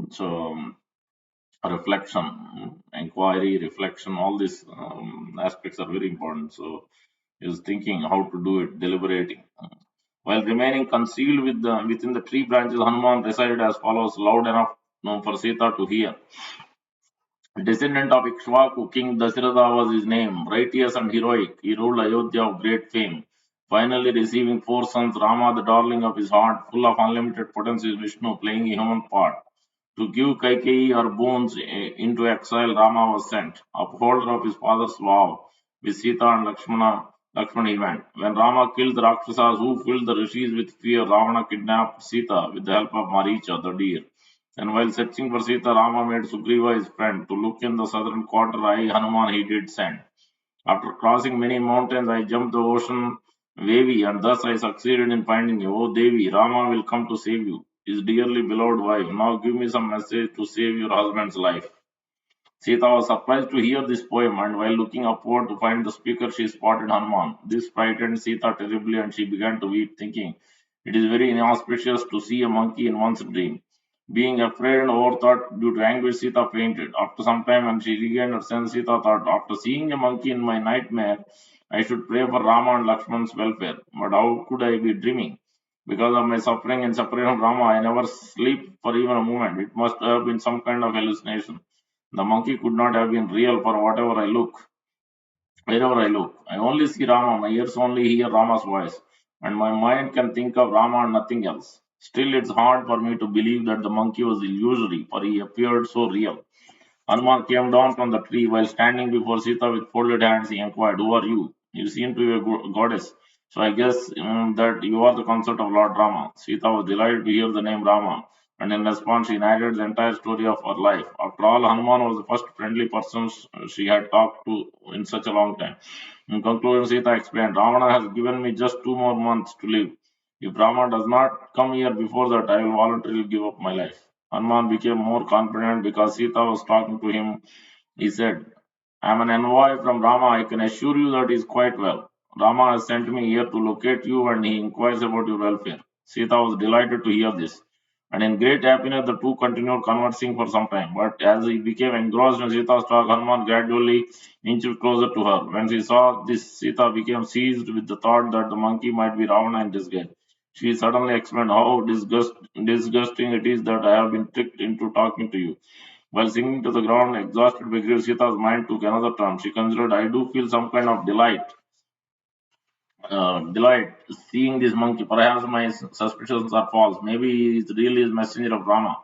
So, reflection, inquiry, reflection, all these aspects are very important. So, is thinking how to do it, deliberating. While remaining concealed within the tree branches, Hanuman recited as follows, loud enough for Sita to hear. Descendant of Ikshvaku, King Dasharatha was his name. Righteous and heroic, he ruled Ayodhya of great fame. Finally receiving four sons, Rama, the darling of his heart, full of unlimited potency, Vishnu, playing a human part. To give Kaikeyi her boons into exile, Rama was sent, upholder of his father's vow. With Sita and Lakshmana he went. When Rama killed the Rakshasas who filled the rishis with fear, Ravana kidnapped Sita with the help of Maricha, the deer. And while searching for Sita, Rama made Sugriva his friend to look in the southern quarter. I, Hanuman, he did send. After crossing many mountains, I jumped the ocean wavy, and thus I succeeded in finding you. O Devi, Rama will come to save you, his dearly beloved wife. Now give me some message to save your husband's life. Sita was surprised to hear this poem, and while looking upward to find the speaker, she spotted Hanuman. This frightened Sita terribly, and she began to weep, thinking, it is very inauspicious to see a monkey in one's dream. Being afraid and overthought due to anguish, Sita fainted. After some time, when she regained her sense, Sita thought, after seeing a monkey in my nightmare, I should pray for Rama and Lakshman's welfare. But how could I be dreaming? Because of my suffering and separation from Rama, I never sleep for even a moment. It must have been some kind of hallucination. The monkey could not have been real for wherever I look. I only see Rama, my ears only hear Rama's voice, and my mind can think of Rama and nothing else. Still, it's hard for me to believe that the monkey was illusory, for he appeared so real. Hanuman came down from the tree while standing before Sita with folded hands. He inquired, who are you? You seem to be a goddess. So I guess that you are the consort of Lord Rama. Sita was delighted to hear the name Rama, and in response, she narrated the entire story of her life. After all, Hanuman was the first friendly person she had talked to in such a long time. In conclusion, Sita explained, Ravana has given me just 2 more months to live. If Rama does not come here before that, I will voluntarily give up my life. Hanuman became more confident because Sita was talking to him. He said, I am an envoy from Rama. I can assure you that he is quite well. Rama has sent me here to locate you and he inquires about your welfare. Sita was delighted to hear this. And in great happiness, the two continued conversing for some time. But as he became engrossed in Sita's talk, Hanuman gradually inched closer to her. When she saw this, Sita became seized with the thought that the monkey might be Ravana in disguise. She suddenly explained how disgusting it is that I have been tricked into talking to you. While sinking to the ground, exhausted, because Sita's mind took another turn. She considered, I do feel some kind of delight seeing this monkey. Perhaps my suspicions are false. Maybe he is really the messenger of Rama.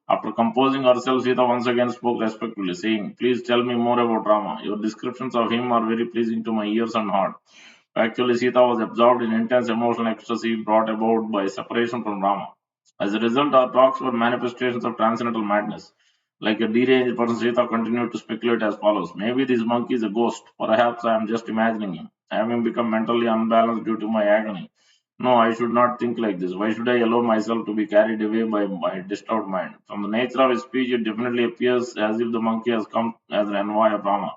After composing herself, Sita once again spoke respectfully, saying, please tell me more about Rama. Your descriptions of him are very pleasing to my ears and heart. Actually, Sita was absorbed in intense emotional ecstasy brought about by separation from Rama. As a result, our talks were manifestations of transcendental madness. Like a deranged person, Sita continued to speculate as follows. Maybe this monkey is a ghost. Perhaps I am just imagining him, having become mentally unbalanced due to my agony. No, I should not think like this. Why should I allow myself to be carried away by my disturbed mind? From the nature of his speech, it definitely appears as if the monkey has come as an envoy of Rama.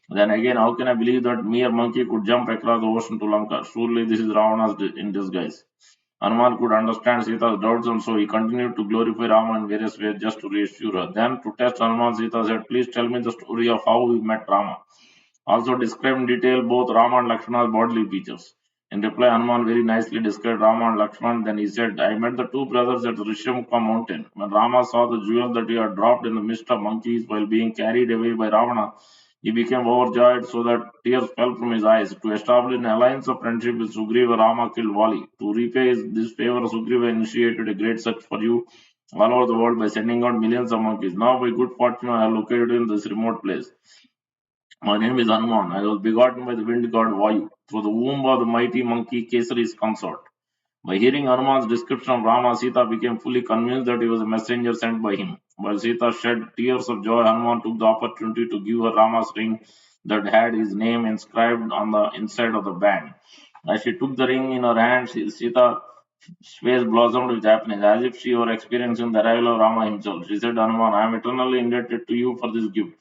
Then again, how can I believe that mere monkey could jump across the ocean to Lanka? Surely this is Ravana's in disguise. Hanuman could understand Sita's doubts and so he continued to glorify Rama in various ways just to reassure her. Then, to test Hanuman, Sita said, please tell me the story of how we met Rama. Also describe in detail both Rama and Lakshmana's bodily features. In reply, Hanuman very nicely described Rama and Lakshman. Then he said, I met the two brothers at the Rishyamukha mountain. When Rama saw the jewel that he had dropped in the midst of monkeys while being carried away by Ravana, he became overjoyed so that tears fell from his eyes. To establish an alliance of friendship with Sugriva, Rama killed Vali. To repay this favor, Sugriva initiated a great search for you all over the world by sending out millions of monkeys. Now, by good fortune, I have located in this remote place. My name is Hanuman. I was begotten by the wind god Vayu through the womb of the mighty monkey Kesari's consort. By hearing Hanuman's description of Rama, Sita became fully convinced that he was a messenger sent by him. While Sita shed tears of joy, Hanuman took the opportunity to give her Rama's ring that had his name inscribed on the inside of the band. As she took the ring in her hand, Sita Face blossomed with happiness, as if she were experiencing the arrival of Rama himself. She said, Hanuman, I am eternally indebted to you for this gift.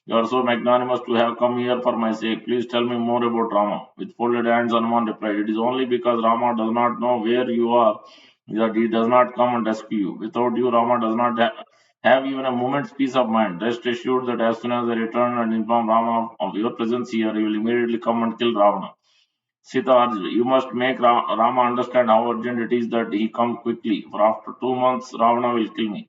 You are so magnanimous to have come here for my sake. Please tell me more about Rama. With folded hands, Hanuman replied, it is only because Rama does not know where you are that he does not come and rescue you. Without you, Rama does not have even a moment's peace of mind. Rest assured that as soon as I return and inform Rama of your presence here, he will immediately come and kill Ravana. Sita urged, you must make Rama understand how urgent it is that he come quickly, for after 2 months Ravana will kill me.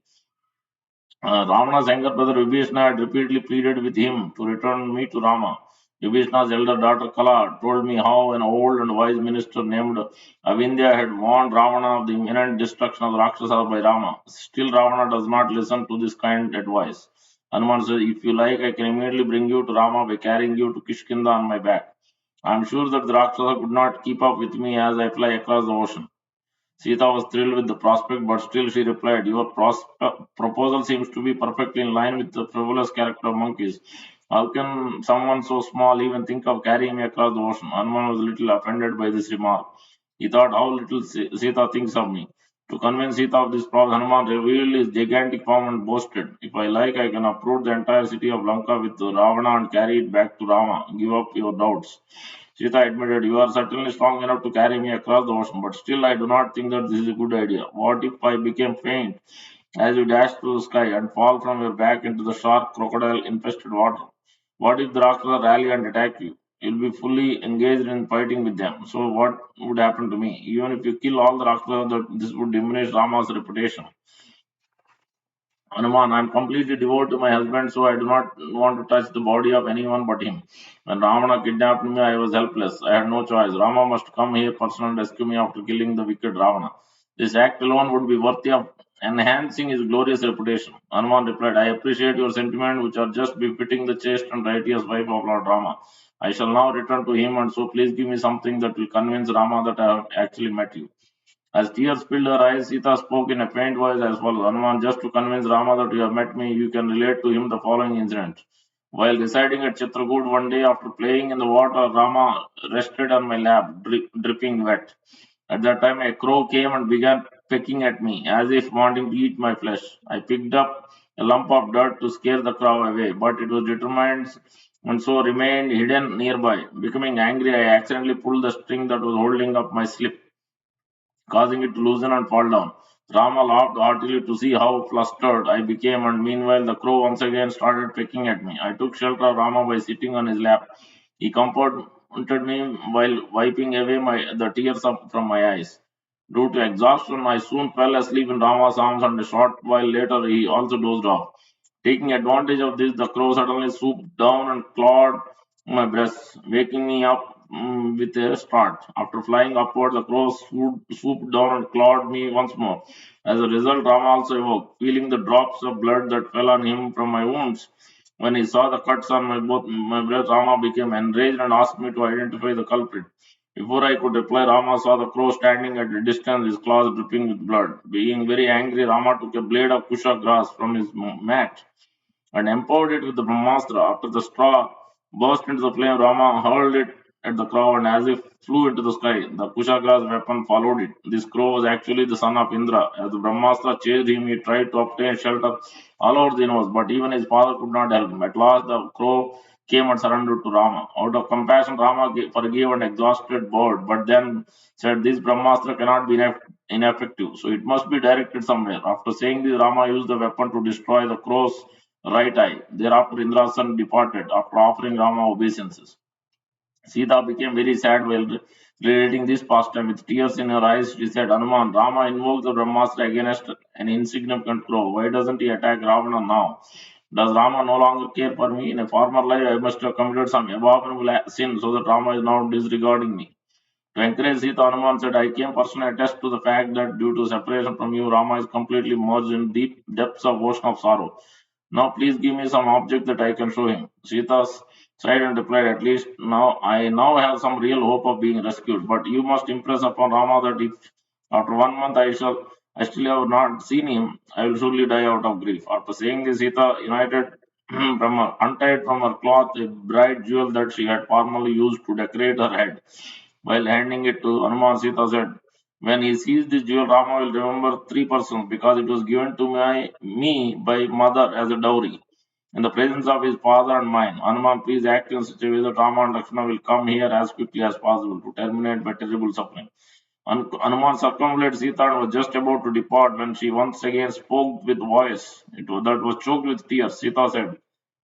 Ravana's younger brother Vibhishna had repeatedly pleaded with him to return me to Rama. Vibhishna's elder daughter Kala told me how an old and wise minister named Avindhya had warned Ravana of the imminent destruction of the Rakshasas by Rama. Still, Ravana does not listen to this kind advice. Hanuman says, if you like, I can immediately bring you to Rama by carrying you to Kishkinda on my back. I am sure that the Rakshasa could not keep up with me as I fly across the ocean. Sita was thrilled with the prospect, but still she replied, your proposal seems to be perfectly in line with the frivolous character of monkeys. How can someone so small even think of carrying me across the ocean? Hanuman was a little offended by this remark. He thought how little Sita thinks of me. To convince Sita of this problem, Hanuman revealed his gigantic form and boasted, if I like, I can uproot the entire city of Lanka with Ravana and carry it back to Rama. Give up your doubts. Sita admitted, you are certainly strong enough to carry me across the ocean, but still I do not think that this is a good idea. What if I became faint as you dash through the sky and fall from your back into the sharp crocodile infested water? What if the Rakshasa rally and attack you? You'll be fully engaged in fighting with them. So what would happen to me? Even if you kill all the Rakshasas, this would diminish Rama's reputation. Hanuman, I am completely devoted to my husband, so I do not want to touch the body of anyone but him. When Ravana kidnapped me, I was helpless. I had no choice. Rama must come here personally and rescue me after killing the wicked Ravana. This act alone would be worthy of enhancing his glorious reputation. Hanuman replied, I appreciate your sentiments, which are just befitting the chaste and righteous wife of Lord Rama. I shall now return to him, and so please give me something that will convince Rama that I have actually met you. As tears filled her eyes, Sita spoke in a faint voice as follows, Hanuman, just to convince Rama that you have met me, you can relate to him the following incident. While residing at Chitrakoot one day after playing in the water, Rama rested on my lap, dripping wet. At that time, a crow came and began pecking at me, as if wanting to eat my flesh. I picked up a lump of dirt to scare the crow away, but it was determined and so remained hidden nearby. Becoming angry, I accidentally pulled the string that was holding up my slip, causing it to loosen and fall down. Rama laughed heartily to see how flustered I became, and meanwhile the crow once again started pecking at me. I took shelter of Rama by sitting on his lap. He comforted me while wiping away the tears from my eyes. Due to exhaustion, I soon fell asleep in Rama's arms, and a short while later he also dozed off. Taking advantage of this, the crow suddenly swooped down and clawed my breast, waking me up with a start. After flying upward, the crow swooped down and clawed me once more. As a result, Rama also awoke, feeling the drops of blood that fell on him from my wounds. When he saw the cuts on both my breast, Rama became enraged and asked me to identify the culprit. Before I could reply, Rama saw the crow standing at a distance, his claws dripping with blood. Being very angry, Rama took a blade of kusha grass from his mat and empowered it with the Brahmastra. After the straw burst into the flame, Rama hurled it at the crow and as if flew into the sky. The Kushagra's weapon followed it. This crow was actually the son of Indra. As the Brahmastra chased him, he tried to obtain shelter all over the universe, but even his father could not help him. At last, the crow came and surrendered to Rama. Out of compassion, Rama forgave an exhausted bird, but then said, this Brahmastra cannot be ineffective, so it must be directed somewhere. After saying this, Rama used the weapon to destroy the crow's right eye. Thereafter, Indra's son departed after offering Rama obeisances. Sita became very sad while relating this pastime. With tears in her eyes, she said, Hanuman, Rama invoked the Brahmastra against an insignificant crow. Why doesn't he attack Ravana now? Does Rama no longer care for me? In a former life, I must have committed some abominable sin so that Rama is now disregarding me. To encourage Sita, Hanuman said, I came personally attest to the fact that due to separation from you, Rama is completely merged in deep depths of ocean of sorrow. Now please give me some object that I can show him. Sita sighed and replied, at least now I now have some real hope of being rescued. But you must impress upon Rama that if after 1 month I still have not seen him, I will surely die out of grief. After saying this, Sita untied from her cloth a bright jewel that she had formerly used to decorate her head. While handing it to Hanuman, Sita said, When he sees this jewel, Rama will remember three persons because it was given to me by mother as a dowry. In the presence of his father and mine, Hanuman, please act in such a way that Rama and Lakshmana will come here as quickly as possible to terminate my terrible suffering. Hanuman circumambulated Sita and was just about to depart when she once again spoke with voice that was choked with tears. Sita said,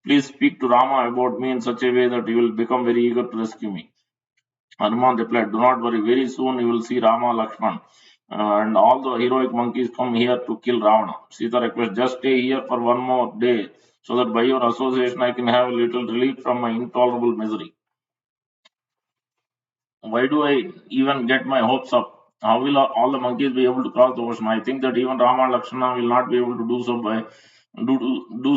please speak to Rama about me in such a way that he will become very eager to rescue me. Hanuman replied, do not worry, very soon you will see Rama, Lakshman, and all the heroic monkeys come here to kill Ravana. Sita requests, just stay here for one more day so that by your association I can have a little relief from my intolerable misery. Why do I even get my hopes up? How will all the monkeys be able to cross the ocean? I think that even Rama and Lakshmana will not be able to do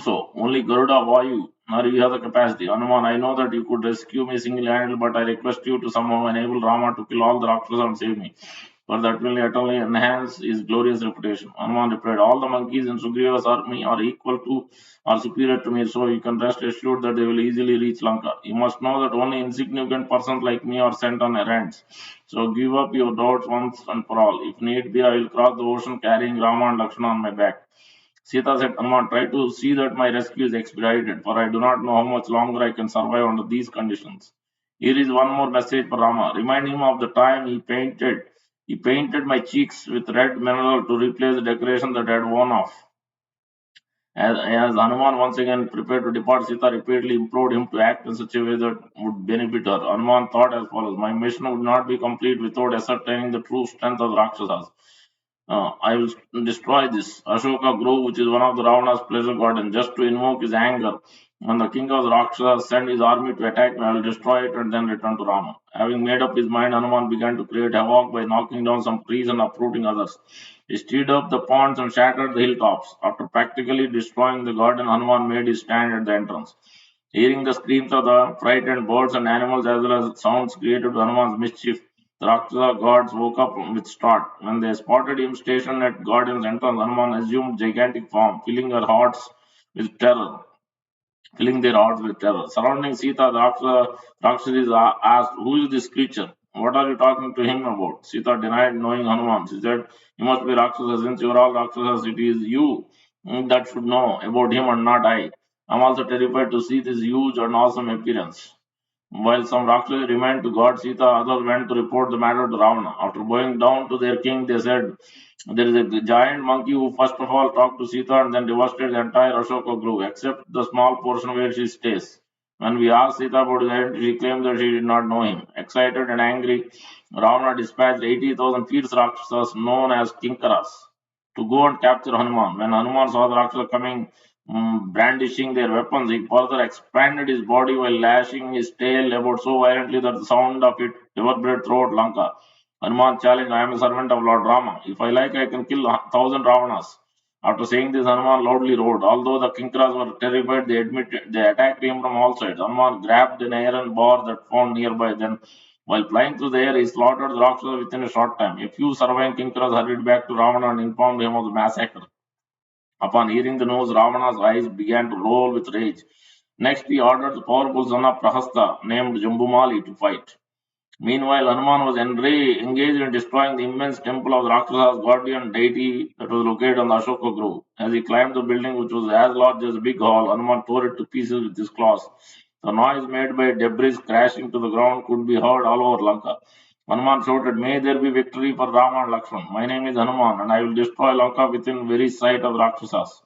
so. Only Garuda, Vayu, or you have the capacity. Hanuman, I know that you could rescue me single-handed, but I request you to somehow enable Rama to kill all the Rakshasas and save me. For that will eternally enhance his glorious reputation. Hanuman replied, all the monkeys in Sugriva's army are equal to or superior to me, so you can rest assured that they will easily reach Lanka. You must know that only insignificant persons like me are sent on errands. So give up your doubts once and for all. If need be, I will cross the ocean carrying Rama and Lakshmana on my back. Sita said, Hanuman, try to see that my rescue is expedited, for I do not know how much longer I can survive under these conditions. Here is one more message for Rama. Remind him of the time he painted my cheeks with red mineral to replace the decoration that had worn off. As Hanuman once again prepared to depart, Sita repeatedly implored him to act in such a way that would benefit her. Hanuman thought as follows: my mission would not be complete without ascertaining the true strength of the Rakshasas. I will destroy this Ashoka Grove, which is one of the Ravana's pleasure gardens, just to invoke his anger. When the king of the Rakshasas sent his army to attack me, I will destroy it and then return to Rama. Having made up his mind, Hanuman began to create havoc by knocking down some trees and uprooting others. He stirred up the ponds and shattered the hilltops. After practically destroying the garden, Hanuman made his stand at the entrance. Hearing the screams of the frightened birds and animals as well as sounds created by Hanuman's mischief, the Rakshasa gods woke up with start. When they spotted him stationed at garden's entrance, Hanuman assumed gigantic form, with terror filling their hearts with terror. Surrounding Sita, the Rakshasas asked, who is this creature? What are you talking to him about? Sita denied knowing Hanuman. She said, you must be Rakshasa. Since you are all Rakshasas, it is you that should know about him and not I. I am also terrified to see this huge and awesome appearance. While some Rakshasas remained to guard Sita, others went to report the matter to Ravana. After going down to their king, they said, there is a giant monkey who first of all talked to Sita and then devastated the entire Ashoka grove, except the small portion where she stays. When we asked Sita about his identity, she claimed that she did not know him. Excited and angry, Ravana dispatched 80,000 fierce Rakshasas known as Kinkaras to go and capture Hanuman. When Hanuman saw the Rakshasa coming, brandishing their weapons, he further expanded his body while lashing his tail about so violently that the sound of it reverberated throughout Lanka. Hanuman challenged, I am a servant of Lord Rama. If I like, I can kill 1,000 Ravanas. After saying this, Hanuman loudly roared. Although the Kinkaras were terrified, they attacked him from all sides. Hanuman grabbed an iron bar that found nearby. Then, while flying through the air, he slaughtered the Rakshasa within a short time. A few surviving Kinkaras hurried back to Ravana and informed him of the massacre. Upon hearing the news, Ravana's eyes began to roll with rage. Next, he ordered the powerful son of Prahasta, named Jambumali, to fight. Meanwhile, Hanuman was engaged in destroying the immense temple of the Rakshas's guardian deity that was located on the Ashoka Grove. As he climbed the building, which was as large as a big hall, Hanuman tore it to pieces with his claws. The noise made by debris crashing to the ground could be heard all over Lanka. Hanuman shouted, may there be victory for Rama and Lakshman. My name is Hanuman, and I will destroy Lanka within very sight of Rakshasas.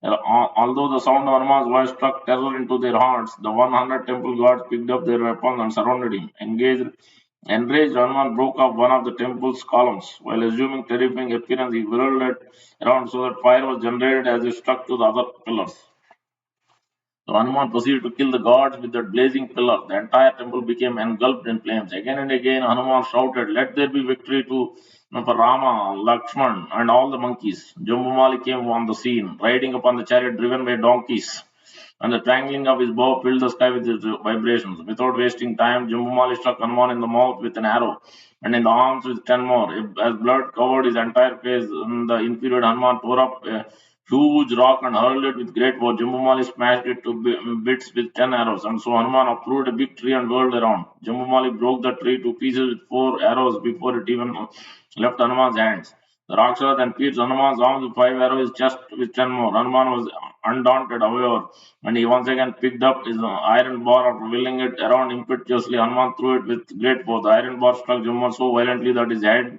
Although the sound of Hanuman's voice struck terror into their hearts, the 100 temple guards picked up their weapons and surrounded him. Enraged, Hanuman broke off one of the temple's columns. While assuming terrifying appearance, he whirled it around so that fire was generated as it struck to the other pillars. So Hanuman proceeded to kill the gods with that blazing pillar. The entire temple became engulfed in flames. Again and again, Hanuman shouted, let there be victory for Rama, Lakshman, and all the monkeys. Jambumali came on the scene, riding upon the chariot driven by donkeys, and the twangling of his bow filled the sky with its vibrations. Without wasting time, Jambumali struck Hanuman in the mouth with an arrow, and in the arms with 10 more. As blood covered his entire face, the infuriated Hanuman tore up huge rock and hurled it with great force. Jambumali smashed it to bits with 10 arrows, and so Hanuman uprooted a big tree and whirled around. Jambumali broke the tree to pieces with 4 arrows before it even left Hanuman's hands. The Rakshasa then pierced Hanuman's arms with 5 arrows, his chest with 10 more. Hanuman was undaunted, however, and he once again picked up his iron bar after whirling it around impetuously. Hanuman threw it with great force. The iron bar struck Jambumali so violently that his head,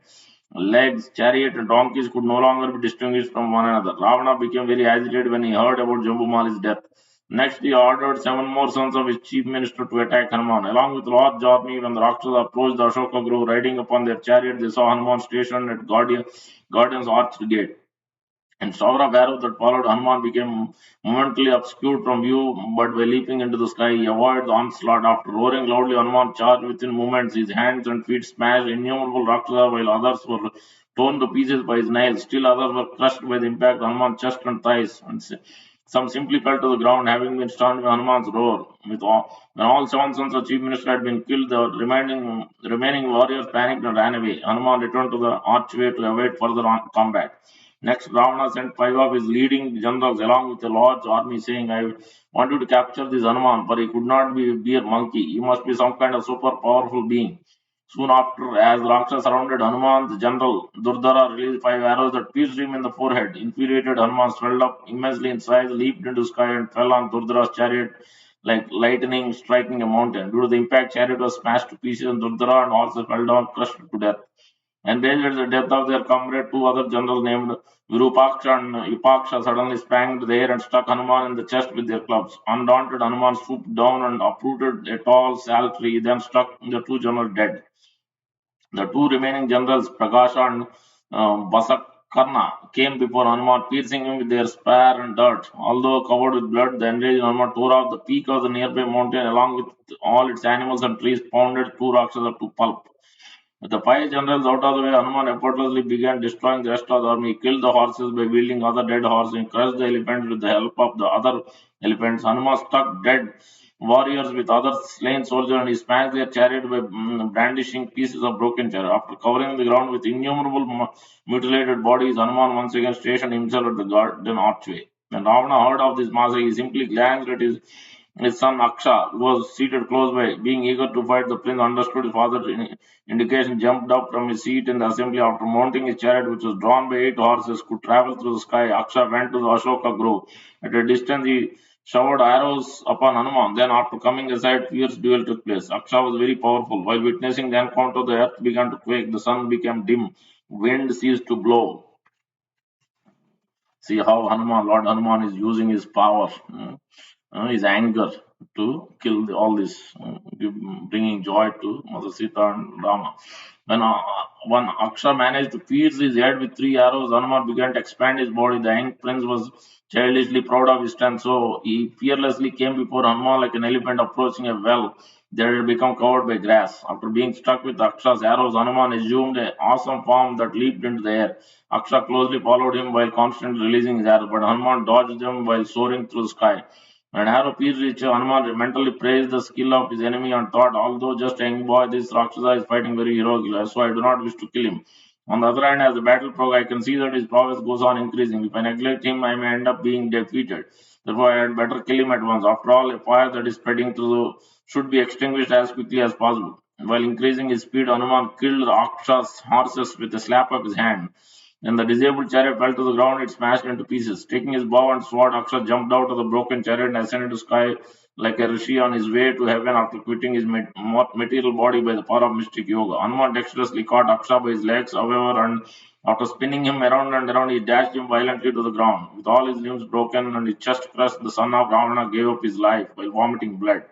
legs, chariot, and donkeys could no longer be distinguished from one another. Ravana became very agitated when he heard about Jambumali's death. Next, he ordered 7 more sons of his chief minister to attack Hanuman. Along with a large army, when the Rakshasa approached the Ashoka Grove riding upon their chariot, they saw Hanuman stationed at Guardian's arched gate. And shower of arrows that followed Hanuman became momentarily obscured from view, but by leaping into the sky, he avoided the onslaught. After roaring loudly, Hanuman charged within moments. His hands and feet smashed innumerable Rakshasa, while others were torn to pieces by his nails. Still others were crushed by the impact of Hanuman's chest and thighs, and some simply fell to the ground, having been stunned by Hanuman's roar. When all 7 sons of chief minister had been killed, the remaining warriors panicked and ran away. Hanuman returned to the archway to await further combat. Next, Ravana sent 5 of his leading generals along with a large army, saying, I want you to capture this Hanuman, for he could not be a monkey. He must be some kind of super powerful being. Soon after, as Rakshasa surrounded Hanuman, the general Durdara released 5 arrows that pierced him in the forehead. Infuriated, Hanuman swelled up immensely in size, leaped into the sky, and fell on Durdara's chariot like lightning striking a mountain. Due to the impact, chariot was smashed to pieces, and Durdara and horses fell down, crushed to death. Enraged at the death of their comrade, 2 other generals named Virupaksha and Upaksha suddenly sprang into the air and struck Hanuman in the chest with their clubs. Undaunted, Hanuman swooped down and uprooted a tall sal tree, then struck the 2 generals dead. The 2 remaining generals, Prakasha and Basakarna, came before Hanuman, piercing him with their spear and dart. Although covered with blood, the enraged Hanuman tore off the peak of the nearby mountain along with all its animals and trees, pounded 2 Rakshasas to pulp. With the 5 generals out of the way, Hanuman effortlessly began destroying the rest of the army. He killed the horses by wielding other dead horses and crushed the elephants with the help of the other elephants. Hanuman struck dead warriors with other slain soldiers and he smashed their chariot by brandishing pieces of broken chariot. After covering the ground with innumerable mutilated bodies, Hanuman once again stationed himself at the garden archway. When Ravana heard of this massacre, he simply glanced at his son Aksha, who was seated close by. Being eager to fight, the prince understood his father's indication, jumped up from his seat in the assembly. After mounting his chariot, which was drawn by 8 horses, could travel through the sky. Aksha went to the Ashoka Grove. At a distance, he showered arrows upon Hanuman. Then, after coming aside, fierce duel took place. Aksha was very powerful. While witnessing the encounter, the earth began to quake, the sun became dim, wind ceased to blow. See how Lord Hanuman is using his power. His anger to kill all this, bringing joy to Mother Sita and Rama. When Aksha managed to pierce his head with 3 arrows, Hanuman began to expand his body. The young prince was childishly proud of his strength, so he fearlessly came before Hanuman like an elephant approaching a well that had become covered by grass. After being struck with Aksha's arrows, Hanuman assumed an awesome form that leaped into the air. Aksha closely followed him while constantly releasing his arrows, but Hanuman dodged them while soaring through the sky. When arrow pierced each, Hanuman mentally praised the skill of his enemy and thought, although just a young boy, this Rakshasa is fighting very heroically, so I do not wish to kill him. On the other hand, as the battle progresses, I can see that his prowess goes on increasing. If I neglect him, I may end up being defeated. Therefore, I had better kill him at once. After all, a fire that is spreading through should be extinguished as quickly as possible. While increasing his speed, Hanuman killed Aksha's horses with a slap of his hand. When the disabled chariot fell to the ground, it smashed into pieces. Taking his bow and sword, Aksha jumped out of the broken chariot and ascended to sky like a rishi on his way to heaven after quitting his material body by the power of mystic yoga. Hanuman dexterously caught Aksha by his legs, however, and after spinning him around and around, he dashed him violently to the ground. With all his limbs broken and his chest crushed, the son of Ravana gave up his life while vomiting blood.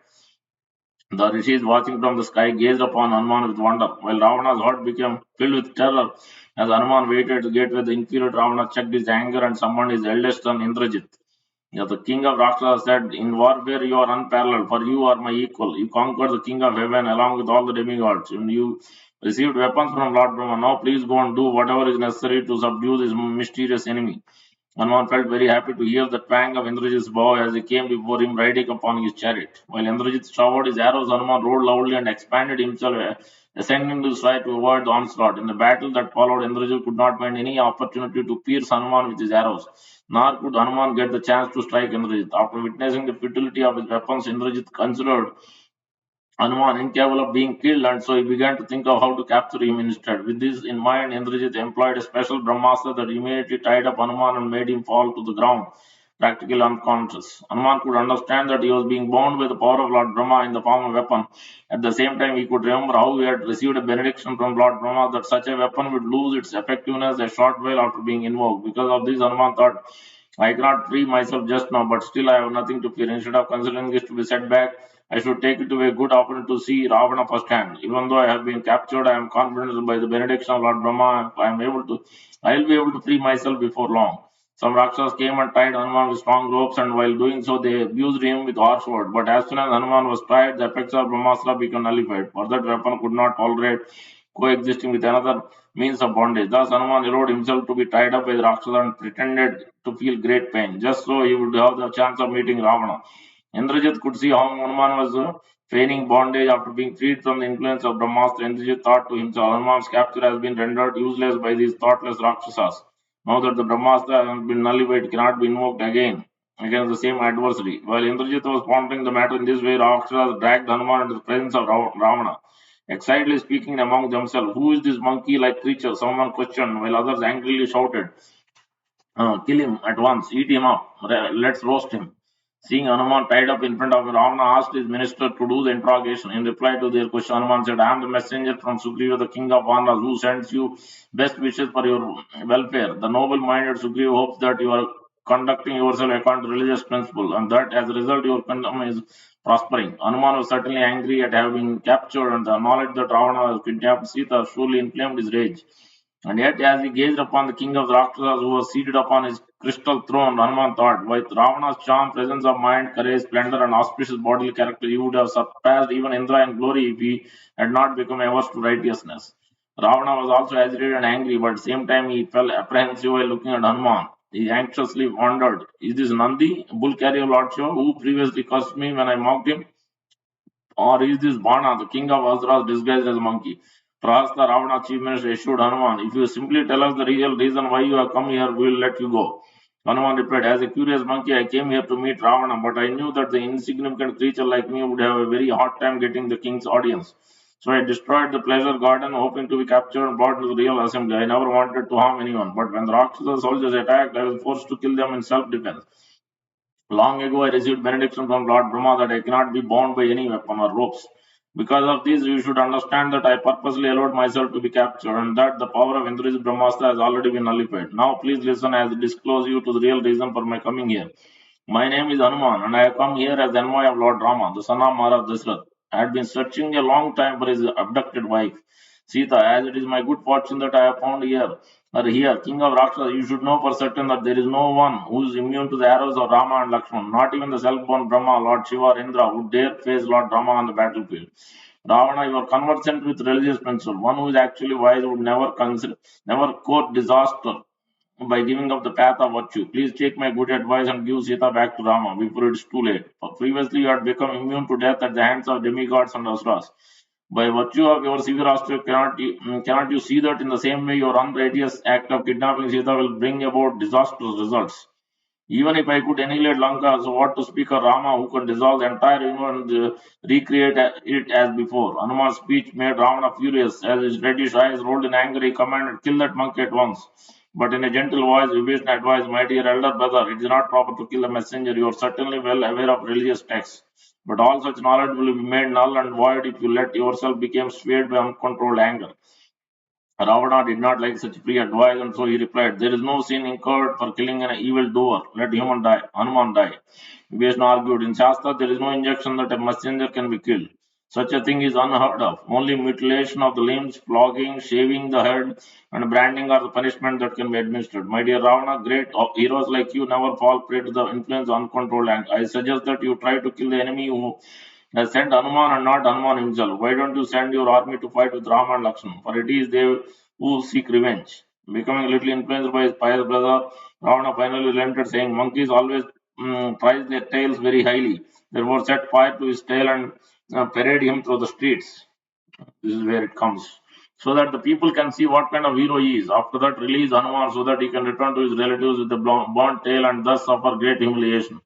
The rishis watching from the sky gazed upon Hanuman with wonder, while Ravana's heart became filled with terror as Hanuman waited at the gateway. The infuriated Ravana checked his anger and summoned his eldest son Indrajit. The king of Rakshasa said, in warfare you are unparalleled, for you are my equal. You conquered the king of heaven along with all the demigods, and you received weapons from Lord Brahma. Now please go and do whatever is necessary to subdue this mysterious enemy. Hanuman felt very happy to hear the twang of Indrajit's bow as he came before him riding upon his chariot. While Indrajit showered his arrows, Hanuman rode loudly and expanded himself, ascending to the sky to avoid the onslaught. In the battle that followed, Indrajit could not find any opportunity to pierce Hanuman with his arrows, nor could Hanuman get the chance to strike Indrajit. After witnessing the futility of his weapons, Indrajit considered Hanuman incapable of being killed, and so he began to think of how to capture him instead. With this in mind, Indrajit employed a special Brahmastra that immediately tied up Hanuman and made him fall to the ground, practically unconscious. Hanuman could understand that he was being bound by the power of Lord Brahma in the form of a weapon. At the same time, he could remember how he had received a benediction from Lord Brahma that such a weapon would lose its effectiveness a short while after being invoked. Because of this, Hanuman thought, I cannot free myself just now, but still I have nothing to fear. Instead of considering this to be set back, I should take it to be a good opportunity to see Ravana firsthand. Even though I have been captured, I am confident that by the benediction of Lord Brahma, I will be able to free myself before long. Some Rakshas came and tied Hanuman with strong ropes, and while doing so, they abused him with harsh words. But as soon as Hanuman was tied, the effects of Brahmastra became nullified, for that weapon could not tolerate coexisting with another means of bondage. Thus, Hanuman allowed himself to be tied up by the Rakshasa and pretended to feel great pain, just so he would have the chance of meeting Ravana. Indrajit could see how Hanuman was feigning bondage after being freed from the influence of Brahmastra. Indrajit thought to himself, Hanuman's capture has been rendered useless by these thoughtless Rakshasas. Now that the Brahmastra has been nullified, it cannot be invoked again against the same adversary. While Indrajit was pondering the matter in this way, Rakshasas dragged Hanuman into the presence of Ravana. Excitedly speaking among themselves, who is this monkey like creature? Someone questioned, while others angrily shouted, kill him at once, eat him up, let's roast him. Seeing Hanuman tied up in front of him, Ravana asked his minister to do the interrogation. In reply to their question, Hanuman said, I am the messenger from Sugriva, the king of Vanas, who sends you best wishes for your welfare. The noble minded Sugriva hopes that you are conducting yourself according to religious principle, and that as a result your kingdom is prospering. Hanuman was certainly angry at having been captured, and the knowledge that Ravana has kidnapped Sita surely inflamed his rage. And yet, as he gazed upon the king of the Rakshasas who was seated upon his crystal throne, Hanuman thought, with Ravana's charm, presence of mind, courage, splendor, and auspicious bodily character, he would have surpassed even Indra in glory if he had not become averse to righteousness. Ravana was also agitated and angry, but at the same time he felt apprehensive while looking at Hanuman. He anxiously wondered, is this Nandi, bull carrier Lord Shiva, who previously cursed me when I mocked him? Or is this Bana, the king of Asuras, disguised as a monkey? Prahasta Ravana chief minister assured Hanuman, if you simply tell us the real reason why you have come here, we will let you go. Hanuman replied, as a curious monkey, I came here to meet Ravana, but I knew that the insignificant creature like me would have a very hard time getting the king's audience. So I destroyed the pleasure garden, hoping to be captured and brought to the real assembly. I never wanted to harm anyone, but when the Rakshasa soldiers attacked, I was forced to kill them in self-defense. Long ago, I received benediction from Lord Brahma that I cannot be bound by any weapon or ropes. Because of this, you should understand that I purposely allowed myself to be captured and that the power of Indra's Brahmastra has already been nullified. Now, please listen as I disclose you to the real reason for my coming here. My name is Hanuman, and I have come here as envoy of Lord Rama, the son of Maharaj Dasrath. I had been searching a long time for his abducted wife, Sita, as it is my good fortune that I have found here, King of Rakshas. You should know for certain that there is no one who is immune to the arrows of Rama and Lakshman. Not even the self-born Brahma, Lord Shiva or Indra, would dare face Lord Rama on the battlefield. Ravana, you are conversant with religious principle. One who is actually wise would never court disaster by giving up the path of virtue. Please take my good advice and give Sita back to Rama before it is too late. For previously you had become immune to death at the hands of demigods and asuras. By virtue of your severe aspect, cannot you see that in the same way your unrighteous act of kidnapping Sita will bring about disastrous results? Even if I could annihilate Lanka, so what to speak of Rama, who can dissolve the entire universe and recreate it as before? Hanuman's speech made Ravana furious. As his reddish eyes rolled in anger, he commanded, kill that monkey at once. But in a gentle voice, Vibhishna advised, my dear elder brother, it is not proper to kill a messenger. You are certainly well aware of religious texts. But all such knowledge will be made null and void if you let yourself become swayed by uncontrolled anger. Ravana did not like such free advice, and so he replied, there is no sin incurred for killing an evil doer. Let human die. Hanuman die. Vishnu argued, in Shastra there is no injunction that a messenger can be killed. Such a thing is unheard of. Only mutilation of the limbs, flogging, shaving the head, and branding are the punishment that can be administered. My dear Ravana, great heroes like you never fall prey to the influence of uncontrolled anger. I suggest that you try to kill the enemy who has sent Hanuman and not Hanuman himself. Why don't you send your army to fight with Rama and Lakshman? For it is they who seek revenge. Becoming a little influenced by his pious brother, Ravana finally relented, saying, monkeys always prize their tails very highly. Therefore, set fire to his tail and parade him through the streets. This is where it comes. So that the people can see what kind of hero he is. After that, release Hanuman so that he can return to his relatives with the burnt tail and thus suffer great humiliation.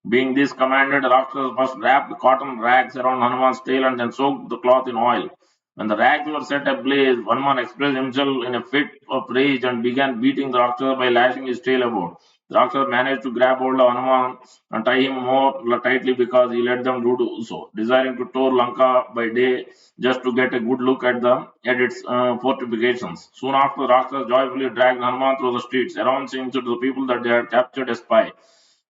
Being this commanded, Rakshasas first wrapped cotton rags around Hanuman's tail and then soaked the cloth in oil. When the rags were set ablaze, Hanuman expressed himself in a fit of rage and began beating the Rakshasa by lashing his tail about. The Rakshasa managed to grab hold of Hanuman and tie him more tightly because he let them do so, desiring to tour Lanka by day just to get a good look at its fortifications. Soon after, the Rakshasa joyfully dragged Hanuman through the streets, announcing to the people that they had captured a spy.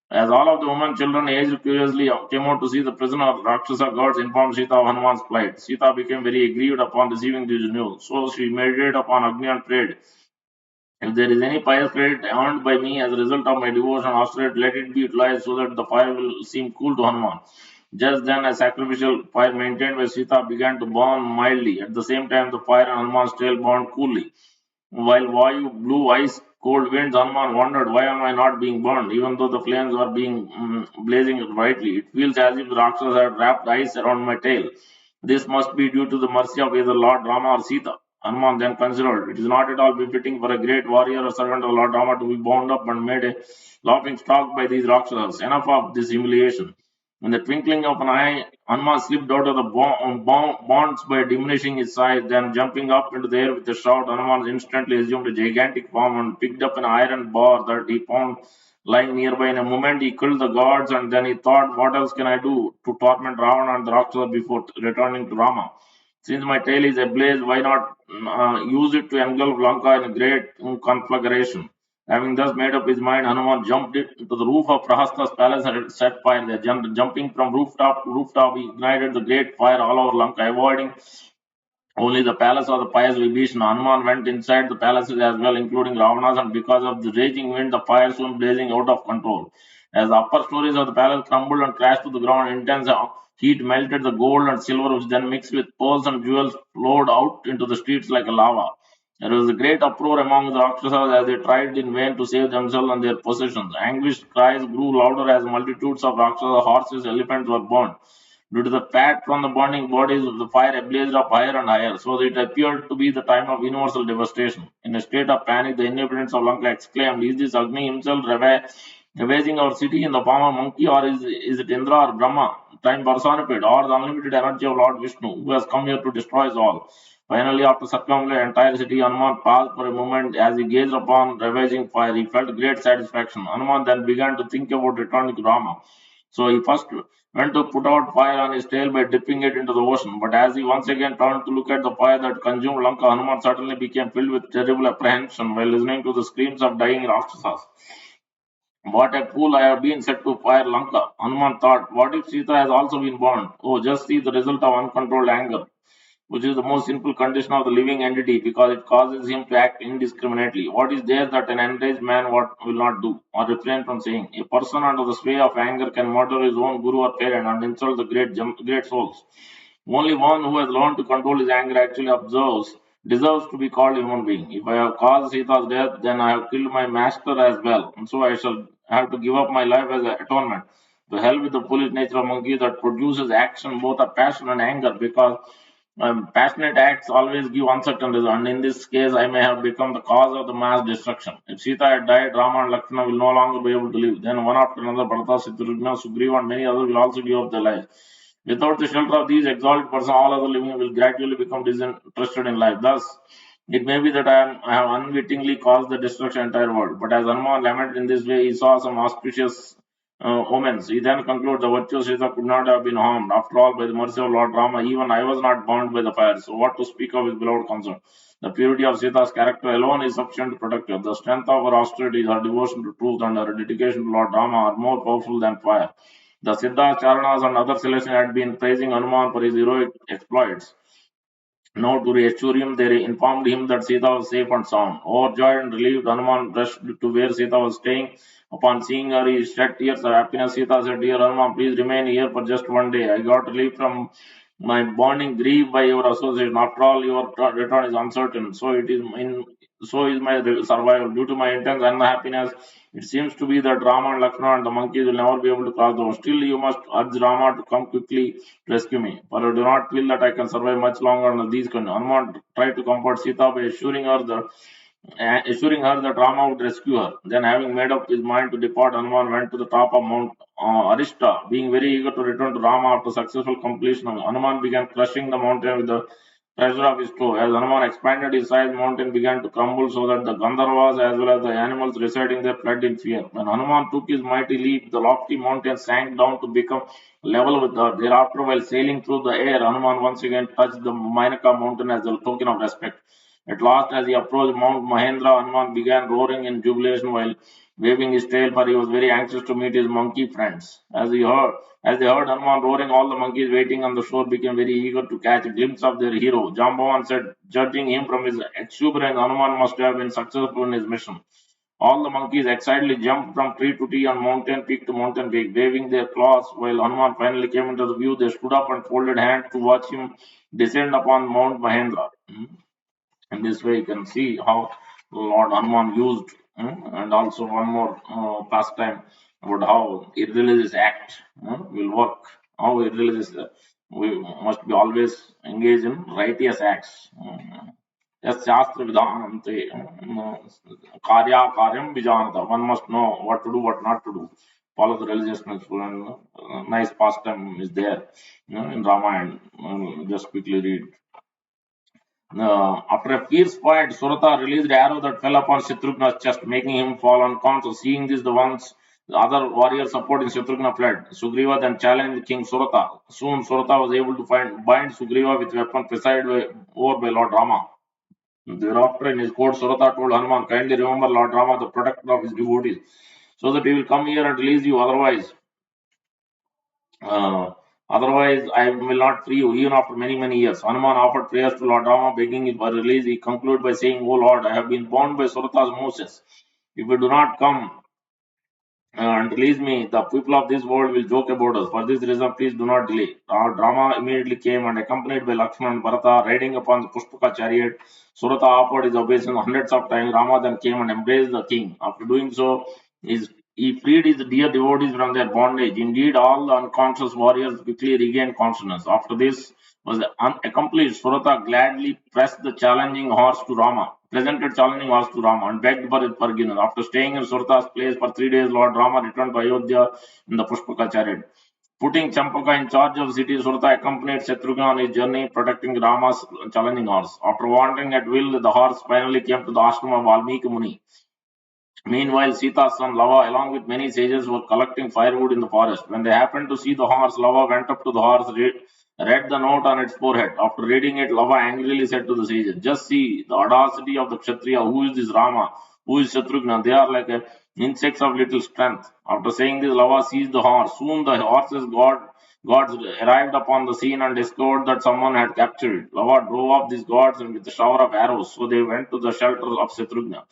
As all of the women children aged curiously came out to see the prisoner, Rakshasa gods informed Sita of Hanuman's plight. Sita became very aggrieved upon receiving this news, so she meditated upon Agni and prayed, if there is any pious credit earned by me as a result of my devotion or austerity, let it be utilized so that the fire will seem cool to Hanuman. Just then, a sacrificial fire maintained by Sita began to burn mildly. At the same time, the fire on Hanuman's tail burned coolly. While Vayu blew ice cold winds, Hanuman wondered, why am I not being burned, even though the flames were being blazing brightly? It feels as if the Rakshas had wrapped ice around my tail. This must be due to the mercy of either Lord Rama or Sita. Hanuman then considered, it is not at all befitting for a great warrior or servant of Lord Rama to be bound up and made a laughing stock by these Rakshasas. Enough of this humiliation. In the twinkling of an eye, Hanuman slipped out of the bonds by diminishing his size, then jumping up into the air with a shout. Hanuman instantly assumed a gigantic form and picked up an iron bar that he found lying nearby. In a moment, he killed the gods, and then he thought, what else can I do to torment Ravana and the Rakshasa before returning to Rama? Since my tail is ablaze, why not use it to engulf Lanka in a great conflagration? Having thus made up his mind, Hanuman jumped into the roof of Prahasta's palace and set fire there. Jumping from rooftop to rooftop, he ignited the great fire all over Lanka, avoiding only the palace of the pious Vibhishana. Hanuman went inside the palaces as well, including Ravana's, and because of the raging wind, the fire soon blazing out of control. As the upper stories of the palace crumbled and crashed to the ground, intense heat melted the gold and silver, which then mixed with pearls and jewels flowed out into the streets like a lava. There was a great uproar among the Rakshasas as they tried in vain to save themselves and their possessions. Anguished cries grew louder as multitudes of Rakshasa horses, elephants were burned. Due to the fat from the burning bodies, the fire blazed up higher and higher, so that it appeared to be the time of universal devastation. In a state of panic, the inhabitants of Lanka exclaimed, is this Agni himself ravaging our city in the form of monkey, or is it Indra or Brahma, time personified, or the unlimited energy of Lord Vishnu, who has come here to destroy us all? Finally, after circumambulating the entire city, Hanuman paused for a moment as he gazed upon ravaging fire. He felt great satisfaction. Hanuman then began to think about returning to Rama. So he first went to put out fire on his tail by dipping it into the ocean. But as he once again turned to look at the fire that consumed Lanka, Hanuman suddenly became filled with terrible apprehension while listening to the screams of dying Rakshasas. What a fool I have been set to fire Lanka. Hanuman thought, what if Sita has also been burned? Oh, just see the result of uncontrolled anger, which is the most simple condition of the living entity because it causes him to act indiscriminately. What is there that an enraged man will not do or refrain from saying? A person under the sway of anger can murder his own guru or parent and insult the great souls. Only one who has learned to control his anger actually deserves to be called a human being. If I have caused Sita's death, then I have killed my master as well, and so I shall have to give up my life as an atonement. To hell with the foolish nature of monkey that produces action both of passion and anger, because passionate acts always give uncertain results, and in this case, I may have become the cause of the mass destruction. If Sita had died, Rama and Lakshmana will no longer be able to live. Then, one after another, Bharata, Citrugna, Sugriva, and many others will also give up their lives. Without the shelter of these exalted persons, all other living will gradually become disinterested in life. Thus, it may be that I have unwittingly caused the destruction of the entire world. But as Hanuman lamented in this way, he saw some auspicious omens. He then concluded the virtuous Sita could not have been harmed. After all, by the mercy of Lord Rama, even I was not burned by the fire. So, what to speak of his beloved consort? The purity of Sita's character alone is sufficient to protect her. The strength of her austerities, her devotion to truth, and her dedication to Lord Rama are more powerful than fire. The Siddhas, Charanas, and other celestials had been praising Hanuman for his heroic exploits. Now, to reassure him, they informed him that Sita was safe and sound. Overjoyed and relieved, Hanuman rushed to where Sita was staying. Upon seeing her, he shed tears of happiness. Sita said, dear Hanuman, please remain here for just one day. I got relief from my burning grief by your association. After all, your return is uncertain. So it is in so is my survival. Due to my intense unhappiness, it seems to be that Rama and Lakshmana and the monkeys will never be able to cross the ocean. Still, you must urge Rama to come quickly to rescue me, for I do not feel that I can survive much longer under these conditions. Hanuman tried to comfort Sita by assuring her that Rama would rescue her. Then, having made up his mind to depart, Hanuman went to the top of Mount Arishta, being very eager to return to Rama after successful completion of Hanuman began crushing the mountain with the pressure of his toe. As Hanuman expanded his size, the mountain began to crumble so that the Gandharvas as well as the animals residing there fled in fear. When Hanuman took his mighty leap, the lofty mountain sank down to become level with the earth. Thereafter, while sailing through the air, Hanuman once again touched the Mainaka mountain as a token of respect. At last, as he approached Mount Mahendra, Hanuman began roaring in jubilation while waving his tail, for he was very anxious to meet his monkey friends. As they heard Hanuman roaring, all the monkeys waiting on the shore became very eager to catch a glimpse of their hero. Jambavan said, judging him from his exuberance, Hanuman must have been successful in his mission. All the monkeys excitedly jumped from tree to tree and mountain peak to mountain peak, waving their claws. While Hanuman finally came into the view, they stood up and folded hands to watch him descend upon Mount Mahendra. In this way, you can see how Lord Hanuman used, and also one more pastime about how irreligious act will work. How irreligious we must be always engaged in righteous acts. Yes, Shastra Vidhanante, Karya Karyam Vijanata. One must know what to do, what not to do. Follow the religious principle, and nice pastime is there in Ramayana. Just quickly read. After a fierce fight, Surata released an arrow that fell upon Shatrughna's chest, making him fall unconscious. Seeing this, the other warriors supporting Shatrughna fled. Sugriva then challenged King Surata. Soon, Surata was able to bind Sugriva with weapon presided over by Lord Rama. Thereafter, in his court, Surata told Hanuman, kindly remember Lord Rama, the protector of his devotees, so that he will come here and release you. Uh, Otherwise, I will not free you, even after many, many years. Hanuman offered prayers to Lord Rama, begging his release. He concluded by saying, O Lord, I have been bound by Surata's Moses. If you do not come and release me, the people of this world will joke about us. For this reason, please do not delay. Rama immediately came and accompanied by Lakshmana and Bharata, riding upon the Pushpaka chariot. Surata offered his obeisance hundreds of times. Rama then came and embraced the king. After doing so, he freed his dear devotees from their bondage. Indeed, all the unconscious warriors quickly regained consciousness. After this was accomplished, Surata gladly pressed the challenging horse to Rama, presented challenging horse to Rama, and begged for his forgiveness. After staying in Surata's place for 3 days, Lord Rama returned to Ayodhya in the Pushpaka chariot. Putting Champaka in charge of the city, Surata accompanied Shatrughna on his journey, protecting Rama's challenging horse. After wandering at will, the horse finally came to the ashram of Valmiki Muni. Meanwhile, Sita's son Lava, along with many sages, were collecting firewood in the forest. When they happened to see the horse, Lava went up to the horse, read the note on its forehead. After reading it, Lava angrily said to the sages, just see the audacity of the Kshatriya. Who is this Rama? Who is Shatrughna? They are like insects of little strength. After saying this, Lava seized the horse. Soon the horse's gods arrived upon the scene and discovered that someone had captured it. Lava drove off these gods and with a shower of arrows, so they went to the shelter of Shatrughna.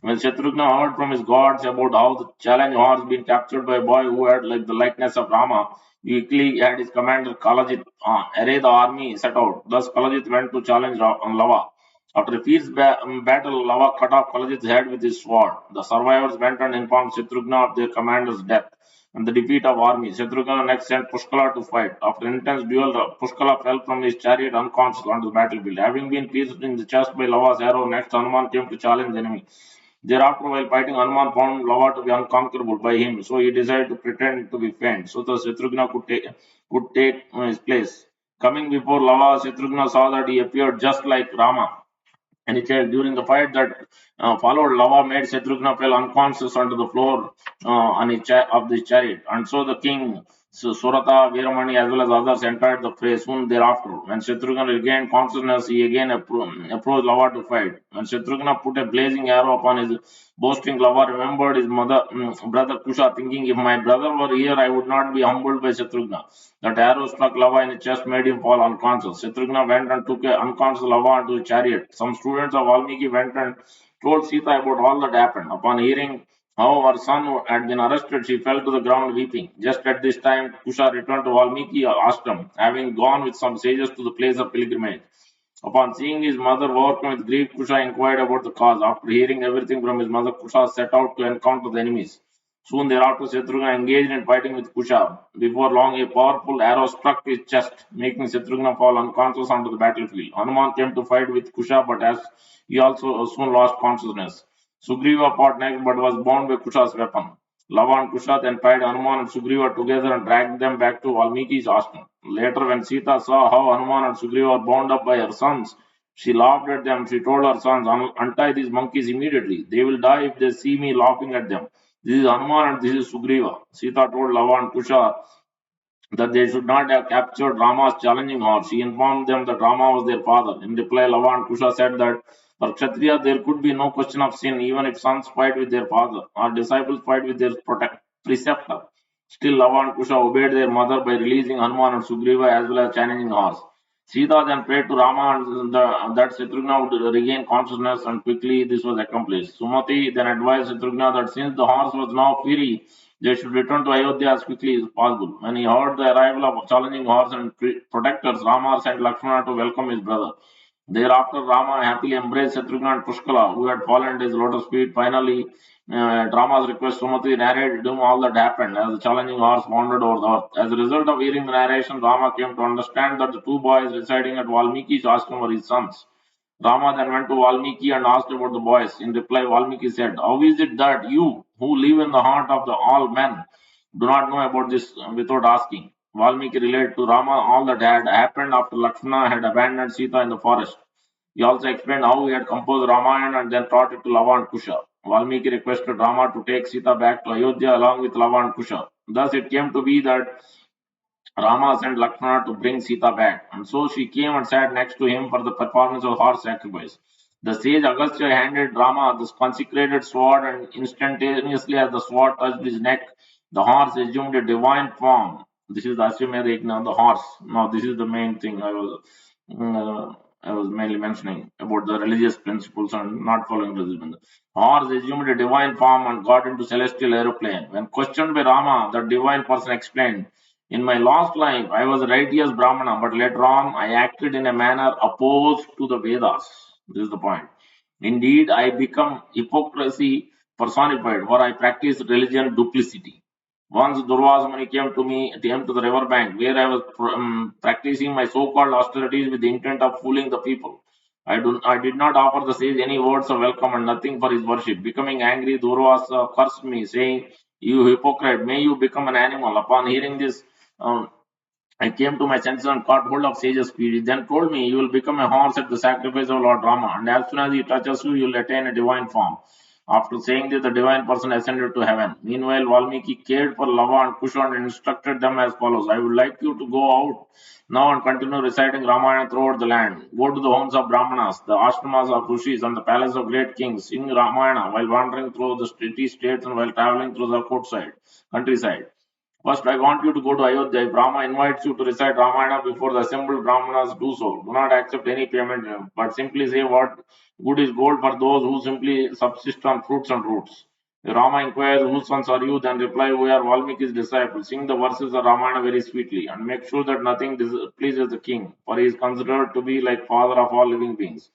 When Shatrughna heard from his gods about how the challenge horse been captured by a boy who had like the likeness of Rama, he quickly had his commander Kalajit array the army set out. Thus Kalajit went to challenge Lava. After a fierce battle, Lava cut off Kalajit's head with his sword. The survivors went and informed Shatrughna of their commander's death and the defeat of army. Shatrughna next sent Pushkala to fight. After an intense duel, Pushkala fell from his chariot unconscious onto the battlefield. Having been pierced in the chest by Lava's arrow, next Hanuman came to challenge the enemy. Thereafter, while fighting, Hanuman found Lava to be unconquerable by him, so he decided to pretend to be faint, so that Shatrughna could take his place. Coming before Lava, Shatrughna saw that he appeared just like Rama. And he said during the fight that followed, Lava made Shatrughna fell unconscious onto the floor of the chariot. And so the king, Surata, Veeramani, as well as others entered the fray soon thereafter. When Shatrughna regained consciousness, he again approached Lava to fight. When Shatrughna put a blazing arrow upon his boasting, Lava remembered his brother Kusha, thinking, if my brother were here, I would not be humbled by Shatrughna. That arrow struck Lava in the chest, made him fall unconscious. Shatrughna went and took a unconscious Lava into a chariot. Some students of Valmiki went and told Sita about all that happened. Upon hearing how her son had been arrested, she fell to the ground weeping. Just at this time, Kusha returned to Valmiki ashram, having gone with some sages to the place of pilgrimage. Upon seeing his mother overcome with grief, Kusha inquired about the cause. After hearing everything from his mother, Kusha set out to encounter the enemies. Soon thereafter, Shatrughna engaged in fighting with Kusha. Before long, a powerful arrow struck his chest, making Shatrughna fall unconscious onto the battlefield. Hanuman came to fight with Kusha, but as he also soon lost consciousness. Sugriva fought next, but was bound by Kusha's weapon. Lava and Kusha then tied Hanuman and Sugriva together and dragged them back to Valmiki's ashram. Later, when Sita saw how Hanuman and Sugriva were bound up by her sons, she laughed at them. She told her sons, "Untie these monkeys immediately. They will die if they see me laughing at them. This is Hanuman and this is Sugriva." Sita told Lava and Kusha that they should not have captured Rama's challenging horse. He informed them that Rama was their father. In reply, Lava and Kusha said that for Kshatriya there could be no question of sin even if sons fight with their father or disciples fight with their preceptor. Still, Lava and Kusha obeyed their mother by releasing Hanuman and Sugriva as well as challenging horse. Sita then prayed to Rama and that Shatrughna would regain consciousness, and quickly this was accomplished. Sumati then advised Shatrughna that since the horse was now free, they should return to Ayodhya as quickly as possible. When he heard the arrival of challenging horse and protectors, Rama sent Lakshmana to welcome his brother. Thereafter, Rama happily embraced Shatrughna and Pushkala, who had fallen at his lotus feet. Finally, Rama's request, Sumati narrated him all that happened as the challenging horse wandered over the earth. As a result of hearing the narration, Rama came to understand that the two boys residing at Valmiki's ashram were his sons. Rama then went to Valmiki and asked about the boys. In reply, Valmiki said, "How is it that you, who live in the heart of the all men, do not know about this without asking?" Valmiki related to Rama all that had happened after Lakshmana had abandoned Sita in the forest. He also explained how he had composed Ramayana and then taught it to Lava and Kusha. Valmiki requested Rama to take Sita back to Ayodhya along with Lava and Kusha. Thus it came to be that Rama sent Lakshmana to bring Sita back, and so she came and sat next to him for the performance of horse sacrifice. The sage Agastya handed Rama the consecrated sword, and instantaneously as the sword touched his neck, the horse assumed a divine form. This is the Ashwamedha Yajna, the horse. Now, this is the main thing I was mainly mentioning about the religious principles and not following religion. The horse assumed a divine form and got into celestial aeroplane. When questioned by Rama, the divine person explained, "In my last life, I was a righteous Brahmana, but later on, I acted in a manner opposed to the Vedas." This is the point. Indeed, I become hypocrisy personified, for I practice religion duplicity. Once Durvasa Muni came to the river bank where I was practicing my so-called austerities with the intent of fooling the people. I did not offer the sage any words of welcome and nothing for his worship. Becoming angry, Durvasa cursed me, saying, "You hypocrite, may you become an animal." Upon hearing this, um, I came to my senses and caught hold of Sage's speed. He then told me, "You will become a horse at the sacrifice of Lord Rama, and as soon as he touches you, you will attain a divine form." After saying this, the divine person ascended to heaven. Meanwhile, Valmiki cared for Lava and Kusha and instructed them as follows: "I would like you to go out now and continue reciting Ramayana throughout the land. Go to the homes of Brahmanas, the ashramas of Rishis, and the palace of great kings. Sing Ramayana while wandering through the city states and while traveling through the countryside. First, I want you to go to Ayodhya. If Rama invites you to recite Ramayana before the assembled Brahmanas, do so. Do not accept any payment, but simply say what good is gold for those who simply subsist on fruits and roots." If Rama inquires, "Whose sons are you?" then reply, "We are Valmiki's disciples." Sing the verses of Ramayana very sweetly and make sure that nothing displeases the king, for he is considered to be like father of all living beings.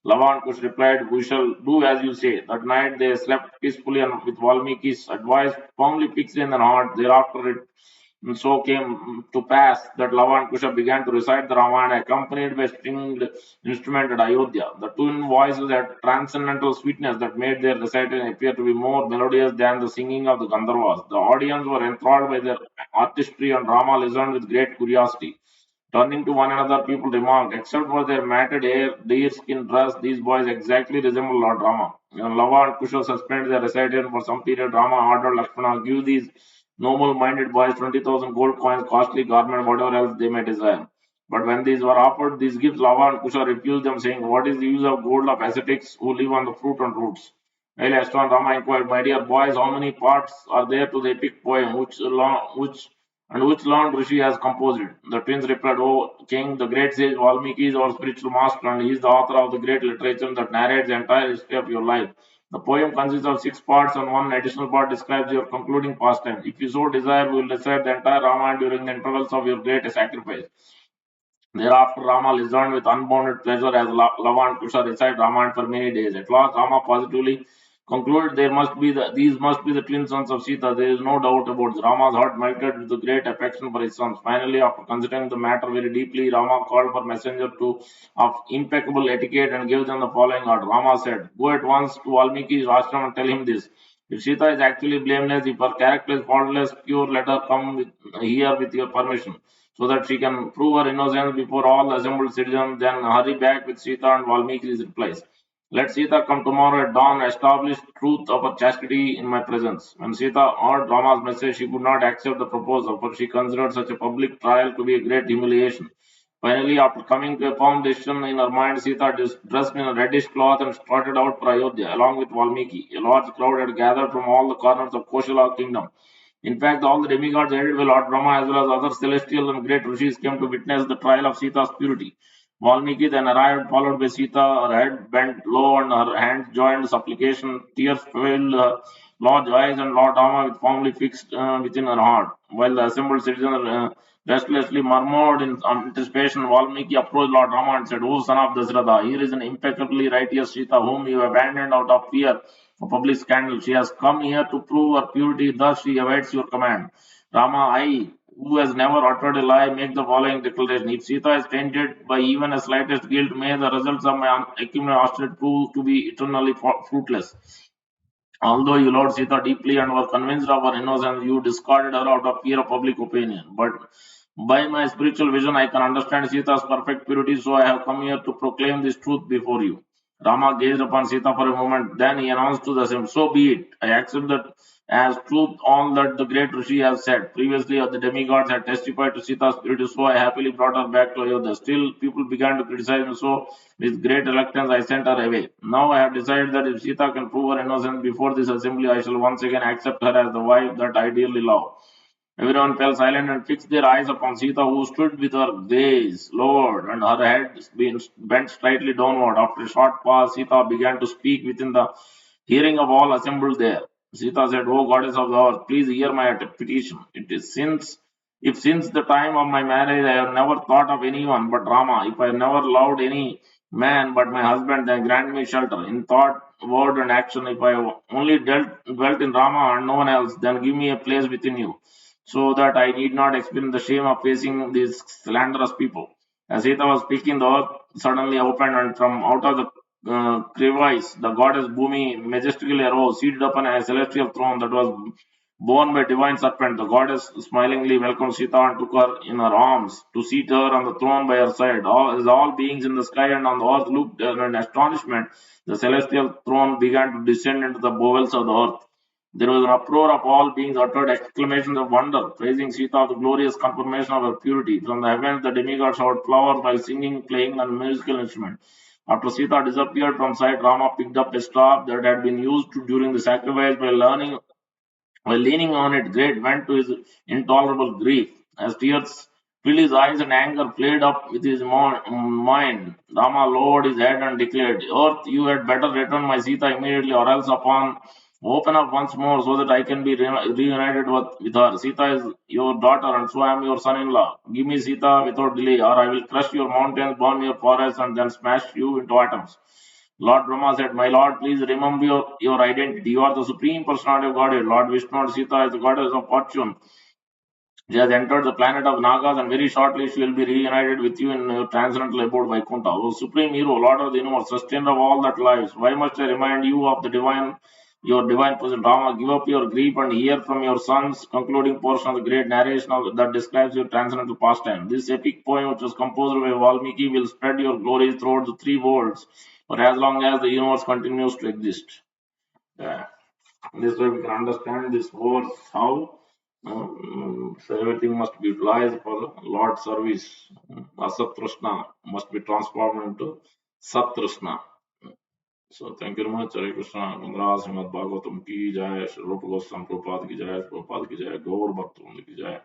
Lavankush replied, "We shall do as you say." That night they slept peacefully and with Valmiki's advice firmly fixed in their heart. Thereafter it so came to pass that Lavankusha began to recite the Ramayana accompanied by stringed instrument at Ayodhya. The twin voices had transcendental sweetness that made their recitation appear to be more melodious than the singing of the Gandharvas. The audience were enthralled by their artistry and Rama listened with great curiosity. Turning to one another, people remarked, "Except for their matted hair, deerskin dress, these boys exactly resemble Lord Rama." When Lava and Kusha suspended their recitation for some period, Rama ordered Lakshmana, "Give these noble-minded boys 20,000 gold coins, costly garment, whatever else they may desire." But when these were offered these gifts, Lava and Kusha refused them, saying, "What is the use of gold of ascetics who live on the fruit and roots?" While Ashton Rama inquired, "My dear boys, how many parts are there to the epic poem which learned Rishi has composed it?" The twins replied, "O king, the great sage Valmiki is our spiritual master and he is the author of the great literature that narrates the entire history of your life. The poem consists of 6 parts and one additional part describes your concluding pastime. If you so desire, we will recite the entire Ramayana during the intervals of your great sacrifice." Thereafter, Rama listened with unbounded pleasure as Lava and Kusha recite Ramayana for many days. At last, Rama positively concluded these must be the twin sons of Sita. There is no doubt about it. Rama's heart melted with a great affection for his sons. Finally, after considering the matter very deeply, Rama called for messenger to of impeccable etiquette and gave them the following order. Rama said, "Go at once to Valmiki's ashram and tell him this. If Sita is actually blameless, if her character is faultless, pure, let her come here with your permission, so that she can prove her innocence before all the assembled citizens. Then hurry back with Sita and Valmiki's replies. Let Sita come tomorrow at dawn, establish truth of her chastity in my presence." When Sita heard Rama's message, she could not accept the proposal, for she considered such a public trial to be a great humiliation. Finally, after coming to a firm decision in her mind, Sita, dressed in a reddish cloth, and started out for Ayodhya along with Valmiki. A large crowd had gathered from all the corners of Koshala kingdom. In fact, all the demigods headed by Lord Brahma as well as other celestial and great rishis came to witness the trial of Sita's purity. Valmiki then arrived, followed by Sita, her head bent low and her hands joined supplication. Tears filled her large eyes, and Lord Rama with firmly fixed within her heart. While the assembled citizens restlessly murmured in anticipation, Valmiki approached Lord Rama and said, "O son of Dasratha, here is an impeccably righteous Sita whom you abandoned out of fear for public scandal. She has come here to prove her purity, thus she awaits your command." Rama, I, who has never uttered a lie, make the following declaration. If Sita is tainted by even a slightest guilt, may the results of my accumulated austerity prove to be eternally fruitless. Although you loved Sita deeply and were convinced of her innocence, you discarded her out of fear of public opinion. But by my spiritual vision, I can understand Sita's perfect purity, so I have come here to proclaim this truth before you. Rama gazed upon Sita for a moment, then he announced to the same, "So be it. I accept that as truth all that the great Rishi has said. Previously, the demigods had testified to Sita's purity, so I happily brought her back to Ayodhya. Still, people began to criticize me, so with great reluctance, I sent her away. Now I have decided that if Sita can prove her innocence before this assembly, I shall once again accept her as the wife that I dearly love." Everyone fell silent and fixed their eyes upon Sita, who stood with her gaze lowered and her head being bent slightly downward. After a short pause, Sita began to speak within the hearing of all assembled there. Sita said, "O goddess of the earth, please hear my petition. It is since the time of my marriage I have never thought of anyone but Rama, if I have never loved any man but my husband, then grant me shelter in thought, word, and action. If I have only dwelt in Rama and no one else, then give me a place within you, so that I need not experience the shame of facing these slanderous people." As Sita was speaking, the earth suddenly opened, and from out of the crevice, the goddess Bhumi majestically arose, seated upon a celestial throne that was borne by divine serpent. The goddess smilingly welcomed Sita and took her in her arms to seat her on the throne by her side. As all beings in the sky and on the earth looked in astonishment, the celestial throne began to descend into the bowels of the earth. There was an uproar of all beings, uttered exclamations of wonder, praising Sita, the glorious confirmation of her purity. From the heavens, the demigods showered flowers while singing, playing on musical instruments. After Sita disappeared from sight, Rama picked up a staff that had been used during the sacrifice while leaning on it, great went to his intolerable grief. As tears filled his eyes and anger flared up with his mind, Rama lowered his head and declared, "Earth, you had better return my Sita immediately, or else open up once more so that I can be reunited with her. Sita is your daughter, and so I am your son in law. Give me Sita without delay, or I will crush your mountains, burn your forests, and then smash you into atoms." Lord Brahma said, "My Lord, please remember your identity. You are the supreme personality of Godhead. Lord Vishnu and Sita is the goddess of fortune. She has entered the planet of Nagas, and very shortly she will be reunited with you in your transcendental abode Vaikuntha. O Supreme Hero, Lord of the universe, sustainer of all that lives, why must I remind you of your divine presence? Rama, give up your grief and hear from your son's concluding portion of the great narration that describes your transcendental pastime. This epic poem, which was composed by Valmiki, will spread your glories throughout the three worlds for as long as the universe continues to exist." Yeah. This way we can understand this verse how so everything must be utilized for the Lord service. Asatrishna must be transformed into Satrishna. So thank you very much. Hare Krishna. Mandra Srimad Bhagavatam ki jai. Shri Rupa Goswami Prabhupada ki jai. Prabhupada ki jai. Gaur Bhakta ki jai.